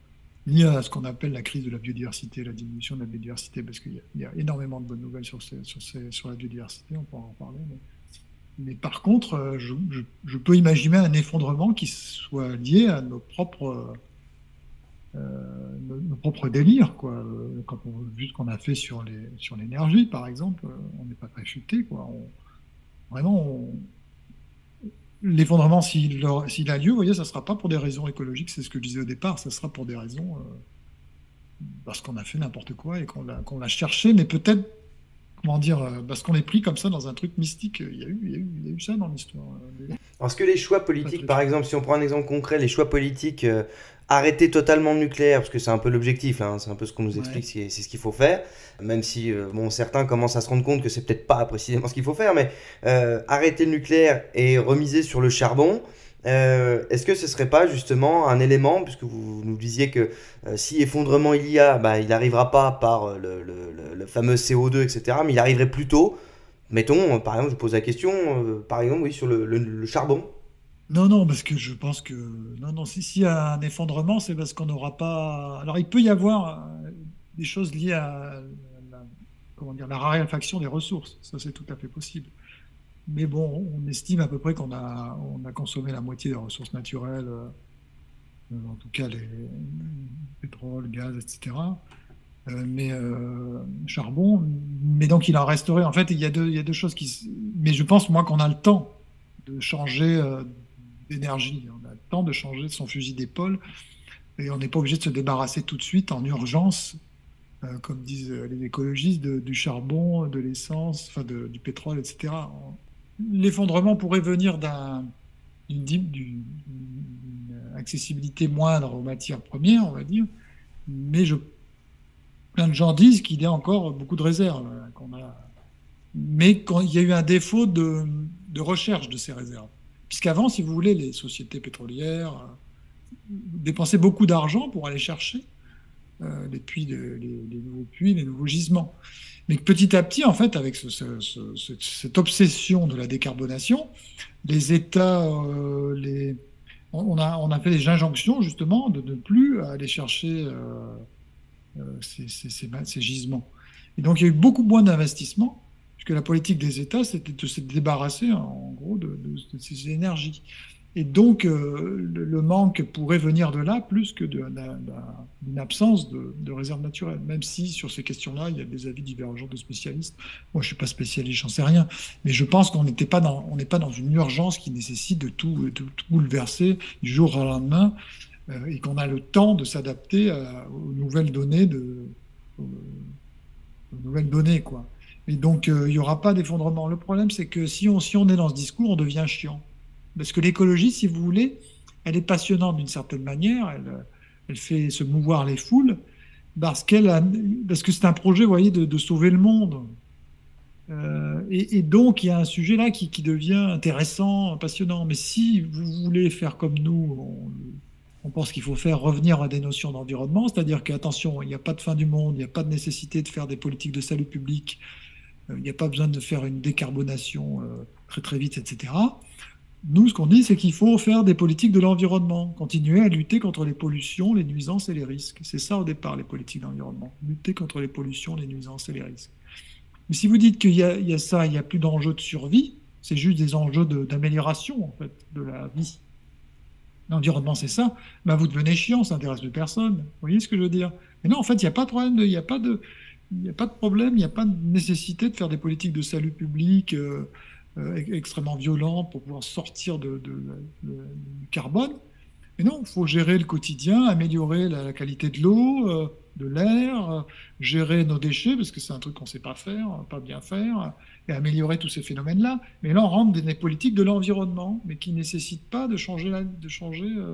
ni à ce qu'on appelle la crise de la biodiversité, la diminution de la biodiversité, parce qu'il y a énormément de bonnes nouvelles sur la biodiversité, on pourra en parler. Mais par contre, je peux imaginer un effondrement qui soit lié à nos propres délires, quoi. Quand vu ce qu'on a fait sur l'énergie, par exemple, on n'est pas très futé, quoi. Vraiment, l'effondrement, s'il a lieu, vous voyez, ça ne sera pas pour des raisons écologiques, c'est ce que je disais au départ, ça sera pour des raisons parce qu'on a fait n'importe quoi et qu'on l'a cherché, mais peut-être, comment dire, parce qu'on est pris comme ça dans un truc mystique. Il y a eu ça dans l'histoire. Est-ce que les choix Pas politiques, très par exemple, si on prend un exemple concret, les choix politiques, arrêter totalement le nucléaire, parce que c'est un peu l'objectif, là, hein, c'est un peu ce qu'on nous explique, Ouais. c'est ce qu'il faut faire, même si bon, certains commencent à se rendre compte que c'est peut-être pas précisément ce qu'il faut faire, mais arrêter le nucléaire et remiser sur le charbon, est-ce que ce serait pas justement un élément, puisque vous nous disiez que si effondrement il y a, bah, il n'arrivera pas par le fameux CO2, etc., mais il arriverait plutôt, mettons, par exemple, je vous pose la question, par exemple, oui, sur le charbon. Non, non, parce que je pense que non, non, s'il y a un effondrement, c'est parce qu'on n'aura pas. Alors, il peut y avoir des choses liées à la, comment dire, la raréfaction des ressources. Ça, c'est tout à fait possible. Mais bon, on estime à peu près on a consommé la moitié des ressources naturelles, en tout cas les pétrole, gaz, etc. Mais charbon. Mais donc, il en resterait. En fait, il y a deux choses Mais je pense, moi, qu'on a le temps de changer d'énergie. On a le temps de changer de son fusil d'épaule. Et on n'est pas obligé de se débarrasser tout de suite en urgence, comme disent les écologistes, du charbon, de l'essence, enfin du pétrole, etc. L'effondrement pourrait venir d'une accessibilité moindre aux matières premières, on va dire, mais plein de gens disent qu'il y a encore beaucoup de réserves, mais quand il y a eu un défaut de recherche de ces réserves. Puisqu'avant, si vous voulez, les sociétés pétrolières dépensaient beaucoup d'argent pour aller chercher les nouveaux puits, les nouveaux gisements. Mais que petit à petit, en fait, avec cette obsession de la décarbonation, les États, on a fait des injonctions justement de ne plus aller chercher ces gisements. Et donc, il y a eu beaucoup moins d'investissements, puisque la politique des États, c'était de se débarrasser, en gros, de ces énergies. Et donc, le manque pourrait venir de là plus que d'une absence de réserves naturelles, même si sur ces questions-là, il y a des avis divergents de spécialistes. Moi, je ne suis pas spécialiste, j'en sais rien, mais je pense qu'on n'est pas dans une urgence qui nécessite de tout bouleverser du jour au lendemain, et qu'on a le temps de s'adapter aux nouvelles données, aux nouvelles données, quoi. Et donc, il n'y aura pas d'effondrement. Le problème, c'est que si on est dans ce discours, on devient chiant. Parce que l'écologie, si vous voulez, elle est passionnante d'une certaine manière, elle fait se mouvoir les foules, parce que c'est un projet, vous voyez, de sauver le monde. Et donc, il y a un sujet là qui devient intéressant, passionnant. Mais si vous voulez faire comme nous, on pense qu'il faut faire revenir à des notions d'environnement, c'est-à-dire qu'attention, il n'y a pas de fin du monde, il n'y a pas de nécessité de faire des politiques de salut public, il n'y a pas besoin de faire une décarbonation très très vite, etc. Nous, ce qu'on dit, c'est qu'il faut faire des politiques de l'environnement, continuer à lutter contre les pollutions, les nuisances et les risques. C'est ça au départ, les politiques d'environnement, lutter contre les pollutions, les nuisances et les risques. Mais si vous dites il y a ça, il n'y a plus d'enjeux de survie, c'est juste des enjeux d'amélioration en fait, de la vie. L'environnement, c'est ça. Ben, vous devenez chiant, ça n'intéresse plus personne. Vous voyez ce que je veux dire? Mais non, en fait, il n'y a pas de problème, il n'y a pas de problème, il n'y a pas de nécessité de faire des politiques de salut public extrêmement violentes pour pouvoir sortir du carbone. Mais non, il faut gérer le quotidien, améliorer la qualité de l'eau, de l'air, gérer nos déchets, parce que c'est un truc qu'on ne sait pas faire, pas bien faire, et améliorer tous ces phénomènes-là. Mais là, on rentre dans des politiques de l'environnement, mais qui ne nécessitent pas de changer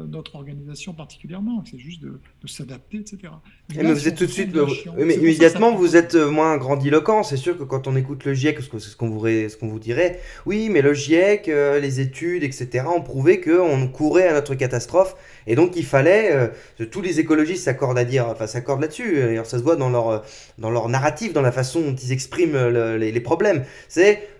notre organisation particulièrement. C'est juste de s'adapter, etc. Mais Mais là, vous si êtes on tout se de sent suite, bien chiant, mais c'est pour ça que ça immédiatement, prend vous trop de êtes temps. moins grandiloquent. C'est sûr que quand on écoute le GIEC, c'est ce qu'on vous dirait, oui, mais le GIEC, les études, etc., ont prouvé qu'on courait à notre catastrophe. Et donc, il fallait, tous les écologistes s'accordent enfin, s'accordent là-dessus. D'ailleurs, ça se voit dans leur narratif, dans la façon dont ils expriment les problèmes.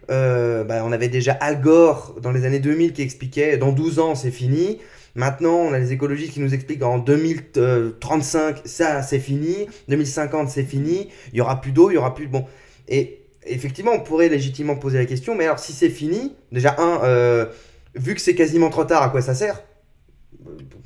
On avait déjà Al Gore dans les années 2000 qui expliquait, dans 12 ans, c'est fini. Maintenant, on a les écologistes qui nous expliquent qu'en 2035, ça, c'est fini. 2050, c'est fini. Il y aura plus d'eau, il y aura plus de... Bon. Et effectivement, on pourrait légitimement poser la question, mais alors si c'est fini, déjà, vu que c'est quasiment trop tard, à quoi ça sert?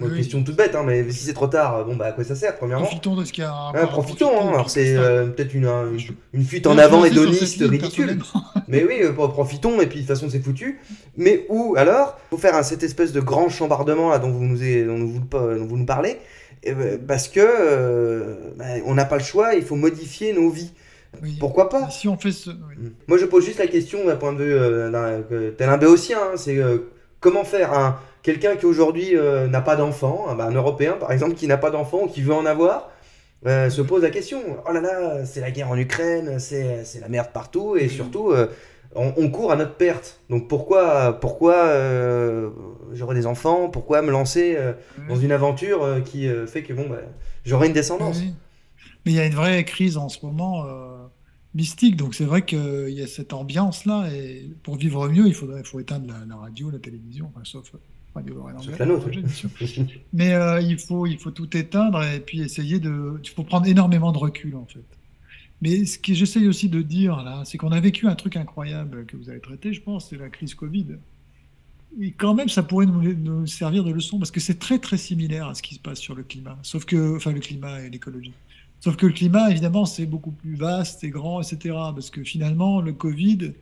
Oui, Question toute bête, hein, mais si c'est trop tard, bon, bah, à quoi ça sert, premièrement? profitons de ce qu'il y a Hein, encore à profitons, hein. profiter, et Alors puis c'est basta. peut-être Je- une fuite en D'ailleurs, je suis avant resté sur cette hédoniste ligne ridicule. personnellement. Mais oui, profitons, et puis de toute façon c'est foutu. Mais où alors, faut faire cette espèce de grand chambardement là dont vous nous parlez, parce que bah, on n'a pas le choix, il faut modifier nos vies. Oui, Pourquoi mais pas? si on fait ce... oui. Moi je pose juste la question d'un point de vue tel un béotien, hein, c'est comment faire quelqu'un qui aujourd'hui n'a pas d'enfant, un Européen par exemple qui n'a pas, ou qui veut en avoir, se pose la question. Oh là là, c'est la guerre en Ukraine, c'est la merde partout, et Oui, surtout, on court à notre perte. Donc pourquoi j'aurai des enfants? Pourquoi me lancer dans oui, une aventure qui fait que bon, bah, j'aurai une oui, descendance? oui. Mais il y a une vraie crise en ce moment mystique, donc c'est vrai qu'il y a cette ambiance-là, et pour vivre mieux, faut éteindre la radio, la télévision, enfin, sauf Radio Lorraine Sauf Anglais, la nôtre. Angers, bien sûr. Mais il faut tout éteindre et puis essayer de... Il faut prendre énormément de recul, en fait. Mais ce que j'essaye aussi de dire, là, c'est qu'on a vécu un truc incroyable que vous avez traité, je pense, c'est la crise Covid. Et quand même, ça pourrait nous servir de leçon parce que c'est très, très similaire à ce qui se passe sur le climat. Sauf que, enfin, le climat et l'écologie. Sauf que le climat, évidemment, c'est beaucoup plus vaste et grand, etc. Parce que finalement, le Covid,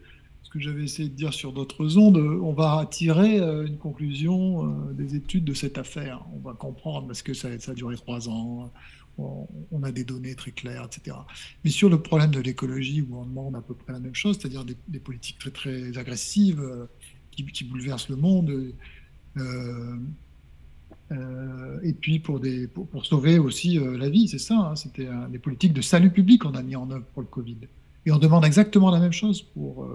ce que j'avais essayé de dire sur d'autres ondes, on va tirer une conclusion des études de cette affaire. On va comprendre parce que ça a duré 3 ans. On a des données très claires, etc. Mais sur le problème de l'écologie, où on demande à peu près la même chose, c'est-à-dire des politiques très, très agressives, qui bouleverse le monde. euh, et puis pour sauver aussi la vie, c'est ça. Hein, c'était des politiques de salut public qu'on a mis en œuvre pour le Covid. Et on demande exactement la même chose pour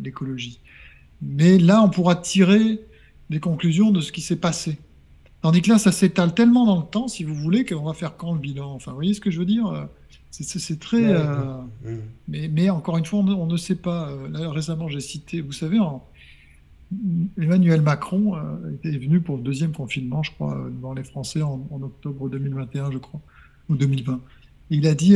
l'écologie. Mais là, on pourra tirer des conclusions de ce qui s'est passé. Tandis que là, ça s'étale tellement dans le temps, si vous voulez, qu'on va faire quand le bilan. Enfin, vous voyez ce que je veux dire? C'est très. Ouais, Mais encore une fois, on ne sait pas. Là, récemment, j'ai cité, vous savez, Emmanuel Macron était venu pour le deuxième confinement, je crois, devant les Français en octobre 2021, je crois, ou 2020. Il a dit,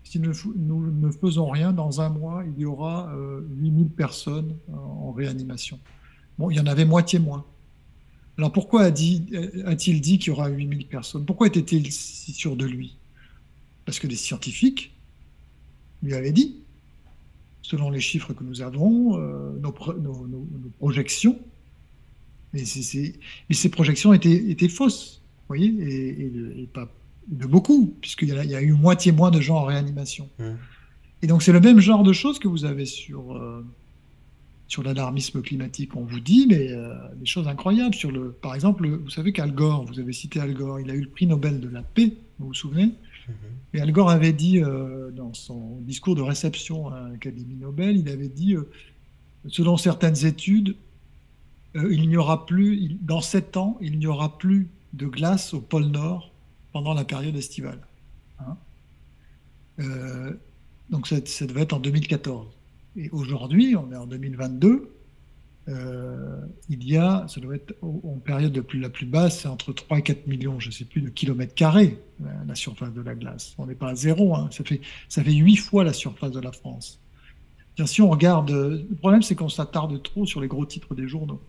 si nous ne faisons rien, dans un mois, il y aura 8000 personnes en réanimation. Bon, il y en avait moitié moins. Alors pourquoi a-t-il dit qu'il y aura 8000 personnes? Pourquoi était-il si sûr de lui? Parce que des scientifiques lui avaient dit, selon les chiffres que nous avons, nos projections, mais, mais ces projections étaient fausses, vous voyez, et pas de beaucoup, il y a eu moitié moins de gens en réanimation. Et donc c'est le même genre de choses que vous avez sur l'alarmisme climatique. On vous dit des choses incroyables par exemple, vous savez qu'Al Gore, vous avez cité Al Gore, il a eu le prix Nobel de la paix, vous vous souvenez? Et Al Gore avait dit dans son discours de réception à l'Académie Nobel, il avait dit, selon certaines études, il n'y aura plus, dans 7 ans, il n'y aura plus de glace au pôle Nord pendant la période estivale. Hein. Euh, donc ça devait être en 2014. Et aujourd'hui, on est en 2022. Ça doit être en période la plus basse, c'est entre 3 et 4 millions, je ne sais plus, de kilomètres carrés, la surface de la glace. On n'est pas à zéro, hein. Ça fait 8 fois la surface de la France. Bien, si on regarde, le problème, c'est qu'on s'attarde trop sur les gros titres des journaux.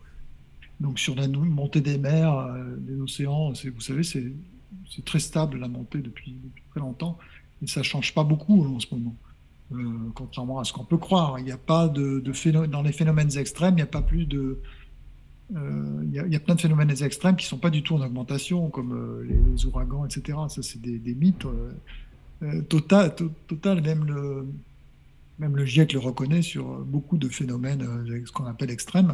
Donc, sur la montée des mers, des océans, vous savez, c'est très stable la montée depuis très longtemps, et ça ne change pas beaucoup en ce moment. Contrairement à ce qu'on peut croire. Il n'y a pas dans les phénomènes extrêmes, il n'y a pas plus de. Il y a plein de phénomènes extrêmes qui ne sont pas du tout en augmentation, comme les ouragans, etc. Ça, c'est des mythes total. Même le GIEC le reconnaît sur beaucoup de phénomènes, ce qu'on appelle extrêmes.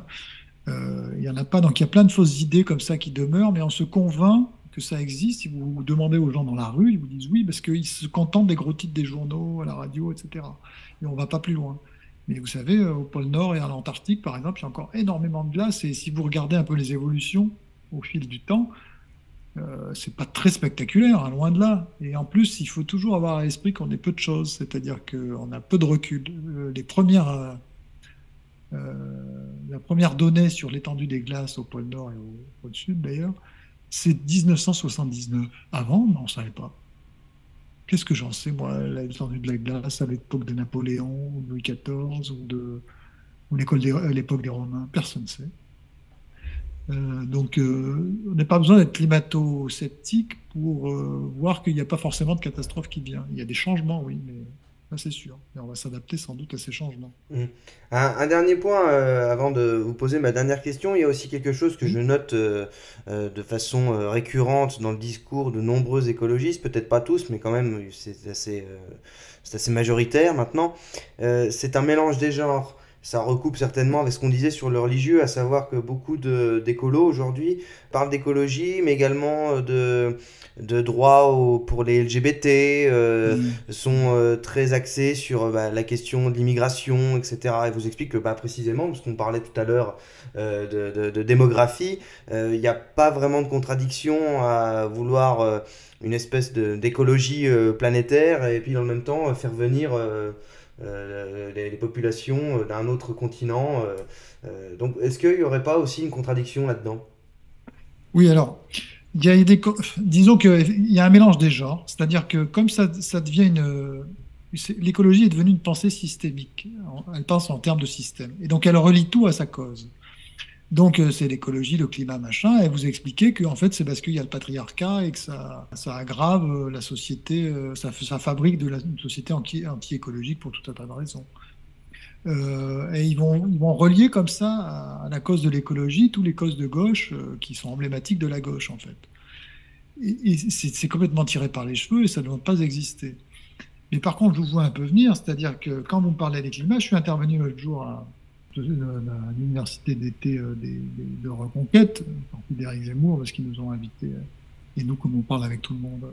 Il n'y en a pas. Donc, il y a plein de fausses idées comme ça qui demeurent, mais on se convainc que ça existe. Si vous demandez aux gens dans la rue, ils vous disent oui, parce qu'ils se contentent des gros titres des journaux, à la radio, etc. Et on ne va pas plus loin. Mais vous savez, au pôle Nord et à l'Antarctique, par exemple, il y a encore énormément de glace. Et si vous regardez un peu les évolutions au fil du temps, c'est pas très spectaculaire, hein, loin de là. Et en plus, il faut toujours avoir à l'esprit qu'on est peu de choses, c'est-à-dire qu'on a peu de recul. Les premières La première donnée sur l'étendue des glaces au pôle Nord et au pôle Sud, d'ailleurs, c'est 1979. Avant, on n'en savait pas. Qu'est-ce que j'en sais, moi, l'étendue de la glace à l'époque de Napoléon, ou de Louis XIV, ou l'époque des Romains? Personne ne sait. Donc, on n'a pas besoin d'être climato-sceptique pour voir qu'il n'y a pas forcément de catastrophe qui vient. Il y a des changements, oui, mais ça, c'est sûr. Et on va s'adapter sans doute à ces changements. Mhm. Un dernier point avant de vous poser ma dernière question, il y a aussi quelque chose que je Oui, note de façon récurrente dans le discours de nombreux écologistes, peut-être pas tous, mais quand même c'est assez majoritaire maintenant. C'est un mélange des genres. Ça recoupe certainement avec ce qu'on disait sur le religieux, à savoir que beaucoup d'écolos aujourd'hui parlent d'écologie, mais également de droits pour les LGBT, oui, sont oui. très axés sur la question de l'immigration, etc. Et vous explique que précisément, parce qu'on parlait tout à l'heure de démographie, il n'y a pas vraiment de contradiction à vouloir une espèce d'écologie planétaire et puis en même temps faire venir les populations d'un autre continent. Donc est-ce qu'il n'y aurait pas aussi une contradiction là-dedans? Oui, alors, disons qu'il y a un mélange des genres, c'est-à-dire que comme ça devient l'écologie est devenue une pensée systémique. Elle pense en termes de système. Et donc, elle relie tout à sa cause. Donc, c'est l'écologie, le climat, machin. Et vous expliquez que en fait, c'est parce qu'il y a le patriarcat et que ça aggrave la société, ça fabrique une société anti-écologique pour tout un tas de raisons. Et ils vont relier comme ça à la cause de l'écologie tous les causes de gauche qui sont emblématiques de la gauche, en fait. Et c'est complètement tiré par les cheveux et ça ne doit pas exister. Mais par contre, je vous vois un peu venir, c'est-à-dire que quand vous me parlez des climats, je suis intervenu l'autre jour à l'université d'été de Reconquête, partie d'Éric Zemmour, parce qu'ils nous ont invités. Et nous, comme on parle avec tout le monde,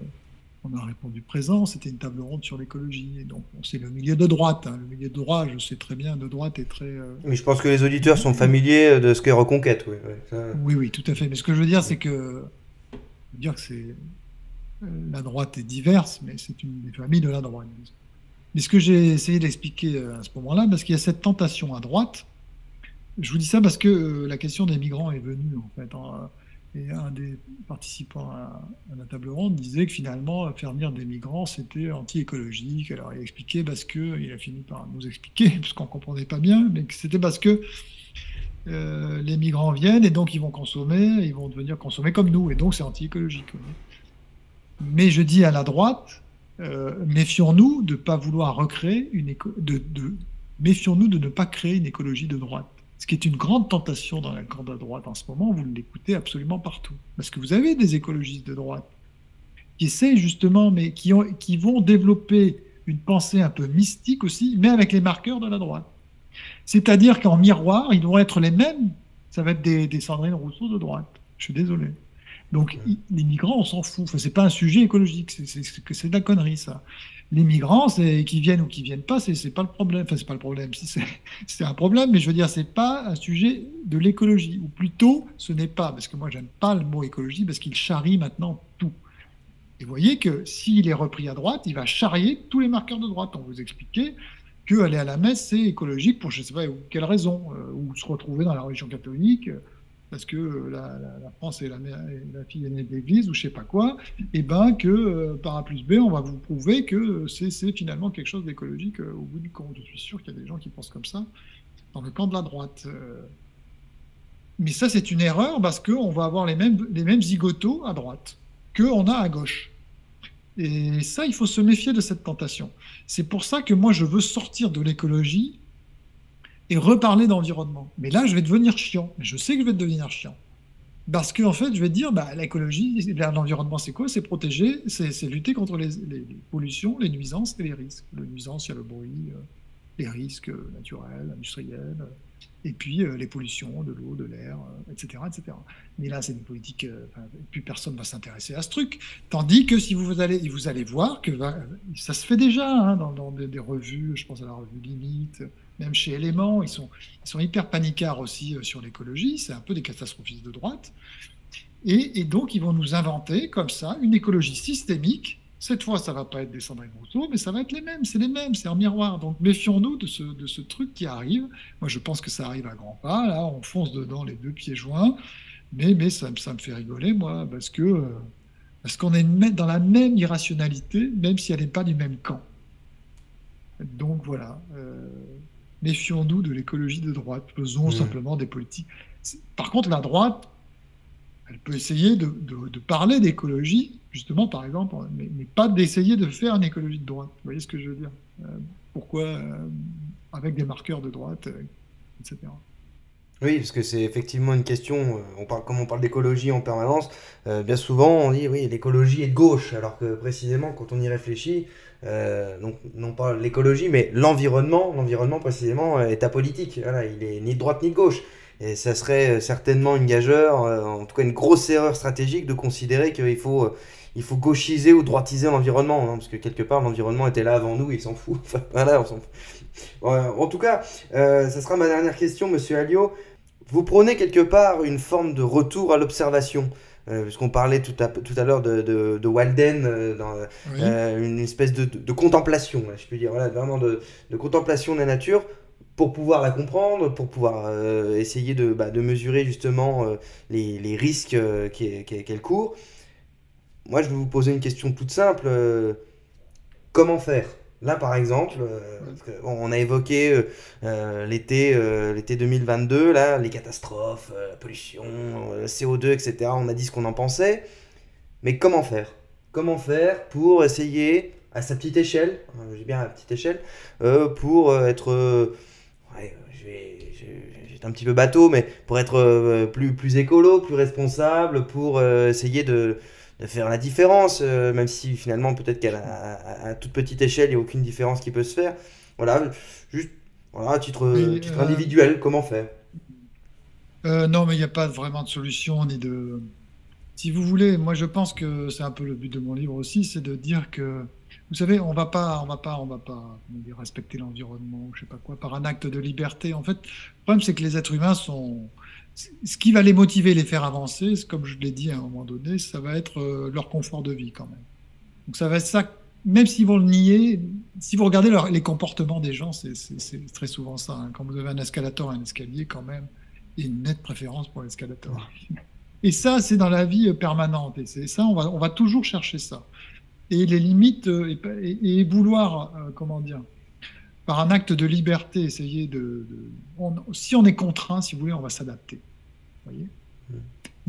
on a répondu présent. C'était une table ronde sur l'écologie. Et donc, c'est le milieu de droite, hein. Le milieu de droite, je sais très bien, de droite est très. Mais je pense que les auditeurs sont familiers de ce qu'est Reconquête. Oui, oui, Oui, oui, tout à fait. Mais ce que je veux dire, c'est dire que la droite est diverse, mais c'est une des familles de la droite. Mais ce que j'ai essayé d'expliquer à ce moment-là, parce qu'il y a cette tentation à droite. Je vous dis ça parce que la question des migrants est venue, en fait, hein. Et un des participants à la table ronde disait que finalement, faire venir des migrants, c'était anti-écologique. Alors, il a expliqué parce que, il a fini par nous expliquer, parce qu'on ne comprenait pas bien, mais que c'était parce que les migrants viennent et donc ils vont consommer, ils vont devenir consommés comme nous, et donc c'est anti-écologique. Vous voyez. Mais je dis à la droite, méfions-nous de pas vouloir recréer méfions-nous de ne pas créer une écologie de droite. Ce qui est une grande tentation dans la grande droite en ce moment, vous l'écoutez absolument partout. Parce que vous avez des écologistes de droite qui essaient justement, mais qui vont développer une pensée un peu mystique aussi, mais avec les marqueurs de la droite. C'est-à-dire qu'en miroir, ils vont être les mêmes. Ça va être des Sandrine Rousseau de droite. Je suis désolé. Donc, les migrants, on s'en fout. Enfin, c'est pas un sujet écologique. C'est de la connerie, ça. Les migrants, qu'ils viennent ou qu'ils viennent pas, c'est pas le problème. Enfin, c'est pas le problème. Si c'est un problème, mais je veux dire, c'est pas un sujet de l'écologie. Ou plutôt, ce n'est pas, parce que moi, j'aime pas le mot écologie, parce qu'il charrie maintenant tout. Et vous voyez que s'il est repris à droite, il va charrier tous les marqueurs de droite. On vous expliquait qu'aller à la messe, c'est écologique pour je ne sais pas quelle raison, ou se retrouver dans la religion catholique, parce que la France est la fille aînée de l'Église, ou je ne sais pas quoi, et bien que par A plus B, on va vous prouver que c'est finalement quelque chose d'écologique au bout du compte. Je suis sûr qu'il y a des gens qui pensent comme ça dans le camp de la droite. Mais ça, c'est une erreur parce qu'on va avoir les mêmes zigotos à droite qu'on a à gauche. Et ça, il faut se méfier de cette tentation. C'est pour ça que moi, je veux sortir de l'écologie et reparler d'environnement. Mais là, je vais devenir chiant. Je sais que je vais devenir chiant. Parce qu'en fait, je vais dire, bah, l'écologie, l'environnement, c'est quoi? C'est protéger, c'est lutter contre les pollutions, les nuisances et les risques. Les nuisances, il y a le bruit, les risques naturels, industriels, et puis les pollutions de l'eau, de l'air, etc., etc. Mais là, c'est une politique, enfin, plus personne va s'intéresser à ce truc. Tandis que si vous allez voir que ça se fait déjà hein, dans des revues, je pense à la revue Limite, même chez Éléments, ils sont hyper paniquards aussi sur l'écologie, c'est un peu des catastrophistes de droite. Et donc, ils vont nous inventer comme ça une écologie systémique Cette fois, ça va pas être des Sandrine Rousseau, mais ça va être les mêmes, c'est les mêmes, c'est un miroir. Donc méfions-nous de ce truc qui arrive. Moi, je pense que ça arrive à grands pas. Là, on fonce dedans les deux pieds joints, mais ça me fait rigoler, moi, parce qu'on est dans la même irrationalité, même si elle n'est pas du même camp. Donc voilà, méfions-nous de l'écologie de droite. Faisons Hmm. simplement des politiques. Par contre, la droite, elle peut essayer de parler d'écologie, justement, par exemple, mais pas d'essayer de faire une écologie de droite. Vous voyez ce que je veux dire? Euh, Pourquoi avec des marqueurs de droite, etc. Oui, parce que c'est effectivement une question, comme on parle d'écologie en permanence, bien souvent on dit oui, l'écologie est de gauche, alors que précisément quand on y réfléchit, donc non pas l'écologie, mais l'environnement précisément est apolitique. Voilà, il est ni de droite ni de gauche. Et ça serait certainement une gageure, en tout cas une grosse erreur stratégique de considérer il faut gauchiser ou droitiser l'environnement, hein, parce que quelque part l'environnement était là avant nous, il s'en fout. Enfin, voilà, on s'en fout. En tout cas, ça sera ma dernière question, Monsieur Alliot. Vous prônez quelque part une forme de retour à l'observation, puisqu'on parlait tout à l'heure de Walden, Oui. une espèce de contemplation, je peux dire, voilà, vraiment de contemplation de la nature, pour pouvoir la comprendre, pour pouvoir essayer de mesurer justement les risques qu'elle court. Moi, je vais vous poser une question toute simple. Comment faire? Là, par exemple, Oui. parce que, bon, on a évoqué l'été 2022, là, les catastrophes, la pollution, CO2, etc. On a dit ce qu'on en pensait. Mais comment faire? Comment faire pour essayer, à sa petite échelle, j'ai bien à petite échelle, pour être, ouais, j'étais un petit peu bateau, mais pour être plus écolo, plus responsable, pour essayer de faire la différence, même si finalement peut-être à toute petite échelle, il n'y a aucune différence qui peut se faire. Voilà, juste voilà, Mais titre individuel, comment faire? non, mais il n'y a pas vraiment de solution ni de. Si vous voulez, moi je pense que c'est un peu le but de mon livre aussi, c'est de dire que, vous savez, on va pas, comment dire, respecter l'environnement, ou je sais pas quoi, par un acte de liberté. En fait, le problème c'est que les êtres humains sont, ce qui va les motiver, les faire avancer, c'est comme je l'ai dit à un moment donné, ça va être leur confort de vie quand même. Donc ça va être ça, même s'ils vont le nier. Si vous regardez les comportements des gens, c'est très souvent ça, hein. Quand vous avez un escalator et un escalier, quand même, il y a une nette préférence pour l'escalator. Et ça, c'est dans la vie permanente. Et c'est ça, on va toujours chercher ça. Et les limites, et vouloir, comment dire, par un acte de liberté, essayer si on est contraint, si vous voulez, on va s'adapter. Vous voyez?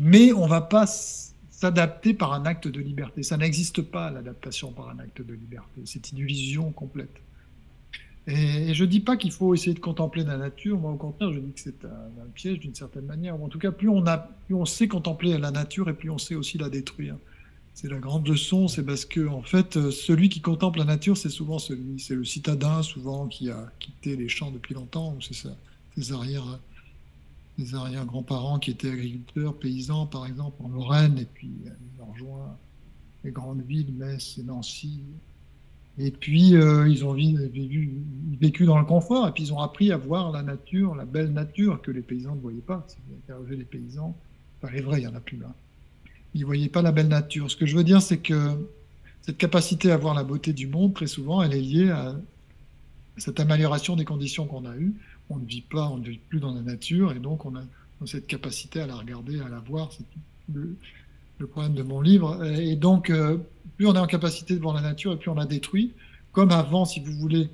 Mais on ne va pas s'adapter par un acte de liberté. Ça n'existe pas, l'adaptation par un acte de liberté. C'est une illusion complète. Et je ne dis pas qu'il faut essayer de contempler la nature. Moi, au contraire, je dis que c'est un piège d'une certaine manière. Ou en tout cas, plus on sait contempler la nature et plus on sait aussi la détruire. C'est la grande leçon, c'est parce que en fait, celui qui contemple la nature, c'est le citadin souvent qui a quitté les champs depuis longtemps, ou c'est ça, ses arrière, ses arrière-grands-parents qui étaient agriculteurs, paysans, par exemple, en Lorraine, et puis ils ont rejoint les grandes villes, Metz et Nancy. Et puis, ils ont vécu dans le confort, et puis ils ont appris à voir la nature, la belle nature que les paysans ne voyaient pas. Si vous interrogez les paysans, enfin les vrais, il n'y en a plus là. Ils ne voyaient pas la belle nature. Ce que je veux dire, c'est que cette capacité à voir la beauté du monde, très souvent, elle est liée à cette amélioration des conditions qu'on a eues. On ne vit plus dans la nature, et donc on a cette capacité à la regarder, à la voir. C'est le, le problème de mon livre. Et donc, plus on est en capacité de voir la nature, et plus on la détruit. Comme avant, si vous voulez,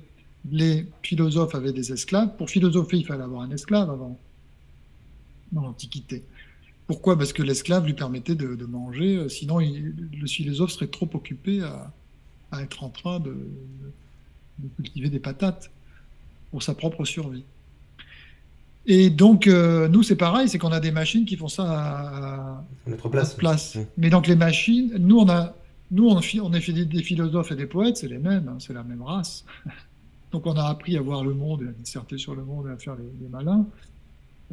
les philosophes avaient des esclaves. Pour philosopher, il fallait avoir un esclave avant, dans l'Antiquité. Pourquoi? Parce que l'esclave lui permettait de manger, sinon le philosophe serait trop occupé à être en train de cultiver des patates pour sa propre survie. Et donc, nous, c'est pareil, c'est qu'on a des machines qui font ça À notre à notre place. place. Mm. Mais donc, les machines, on est fait des philosophes et des poètes, c'est les mêmes, hein, c'est la même race. Donc, on a appris à voir le monde, et à disserter sur le monde et à faire les malins.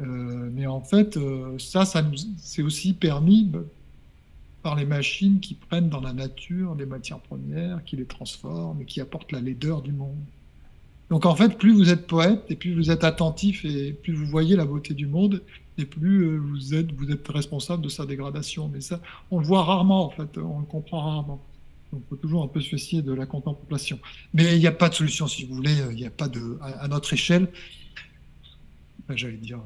Mais en fait, ça nous c'est aussi permis par les machines qui prennent dans la nature des matières premières, qui les transforment et qui apportent la laideur du monde. Donc en fait, plus vous êtes poète et plus vous êtes attentif et plus vous voyez la beauté du monde et plus vous êtes responsable de sa dégradation. Mais ça, on le voit rarement en fait, on le comprend rarement. Donc, il faut toujours un peu se fier de la contemplation. Mais il n'y a pas de solution, si vous voulez, il n'y a pas à notre échelle, ben, j'allais dire,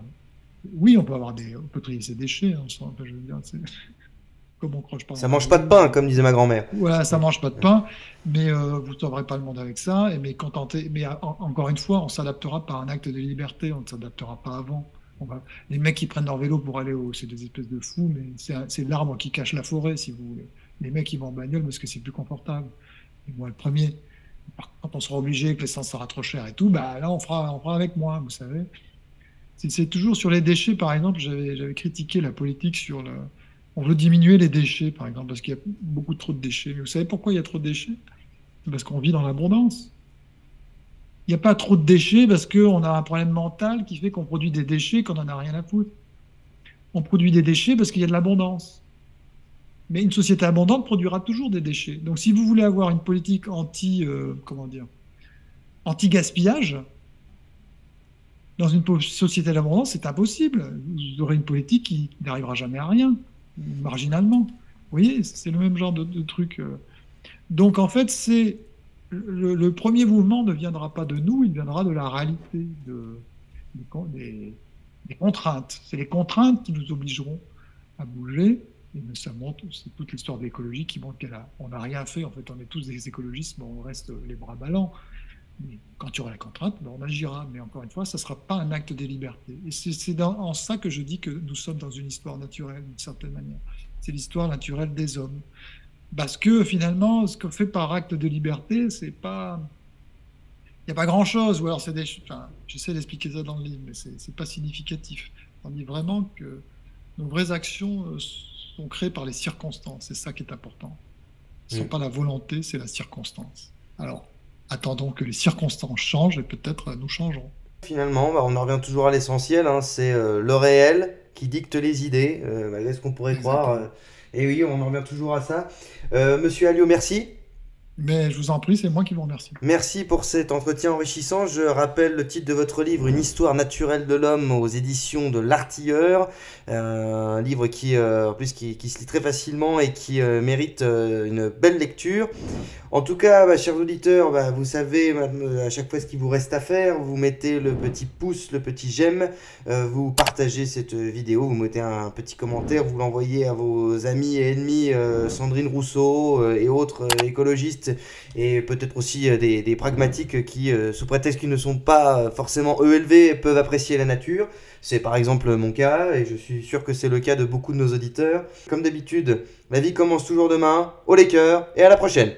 oui, on peut trier ses déchets, hein, je veux dire, comme on croche pas Ça dans un mange pas de moule. pain, comme disait ma grand-mère. Voilà, ça mange pas de pain, mais vous ne sauverez pas le monde avec ça. Mais encore une fois, on s'adaptera par un acte de liberté, on ne s'adaptera pas avant. Les mecs qui prennent leur vélo pour aller c'est des espèces de fous, mais c'est l'arbre qui cache la forêt, si vous voulez. Les mecs, ils vont en bagnole parce que c'est plus confortable. Et moi, le premier. Quand on sera obligé, que l'essence sera trop chère et tout, bah là, on fera avec moi, vous savez. C'est toujours sur les déchets, par exemple, j'avais critiqué la politique sur le. On veut diminuer les déchets, par exemple, parce qu'il y a beaucoup trop de déchets. Mais vous savez pourquoi il y a trop de déchets? Parce qu'on vit dans l'abondance. Il n'y a pas trop de déchets parce qu'on a un problème mental qui fait qu'on produit des déchets qu'on n'en a rien à foutre. On produit des déchets parce qu'il y a de l'abondance. Mais une société abondante produira toujours des déchets. Donc, si vous voulez avoir une politique comment dire, anti-gaspillage, dans une société d'abondance, c'est impossible. Vous aurez une politique qui n'arrivera jamais à rien, marginalement. Vous voyez, c'est le même genre de truc. Donc, en fait, le premier mouvement ne viendra pas de nous, il viendra de la réalité, des contraintes. C'est les contraintes qui nous obligeront à bouger. Et ça montre, c'est toute l'histoire de l'écologie qui montre qu'on n'a rien fait. En fait, on est tous des écologistes, mais on reste les bras ballants. Mais quand il y aura la contrainte, ben on agira. Mais encore une fois, ça ne sera pas un acte des libertés. Et c'est en ça que je dis que nous sommes dans une histoire naturelle, d'une certaine manière. C'est l'histoire naturelle des hommes. Parce que finalement, ce qu'on fait par acte de liberté, c'est pas. Il n'y a pas grand-chose. Ou alors, j'essaie d'expliquer ça dans le livre, mais c'est pas significatif. On dit vraiment que nos vraies actions sont créées par les circonstances. C'est ça qui est important. Ce ne sont Mm. pas la volonté, c'est la circonstance. Alors, attendons que les circonstances changent et peut-être nous changerons. Finalement, bah, on en revient toujours à l'essentiel, hein, c'est le réel qui dicte les idées, malgré ce qu'on pourrait croire. Exactement. Et oui, on en revient toujours à ça. Monsieur Alliot, merci. Mais je vous en prie, c'est moi qui vous remercie. Merci pour cet entretien enrichissant. Je rappelle le titre de votre livre, Une histoire naturelle de l'homme aux éditions de l'Artilleur. Un livre en plus, qui se lit très facilement et qui mérite une belle lecture. En tout cas, bah, chers auditeurs, bah, vous savez à chaque fois ce qu'il vous reste à faire. Vous mettez le petit pouce, le petit j'aime, vous partagez cette vidéo, vous mettez un petit commentaire, vous l'envoyez à vos amis et ennemis, Sandrine Rousseau et autres écologistes, et peut-être aussi des pragmatiques qui, sous prétexte qu'ils ne sont pas forcément ELV, peuvent apprécier la nature. C'est par exemple mon cas, et je suis sûr que c'est le cas de beaucoup de nos auditeurs. Comme d'habitude, la vie commence toujours demain. Haut les cœurs, et à la prochaine!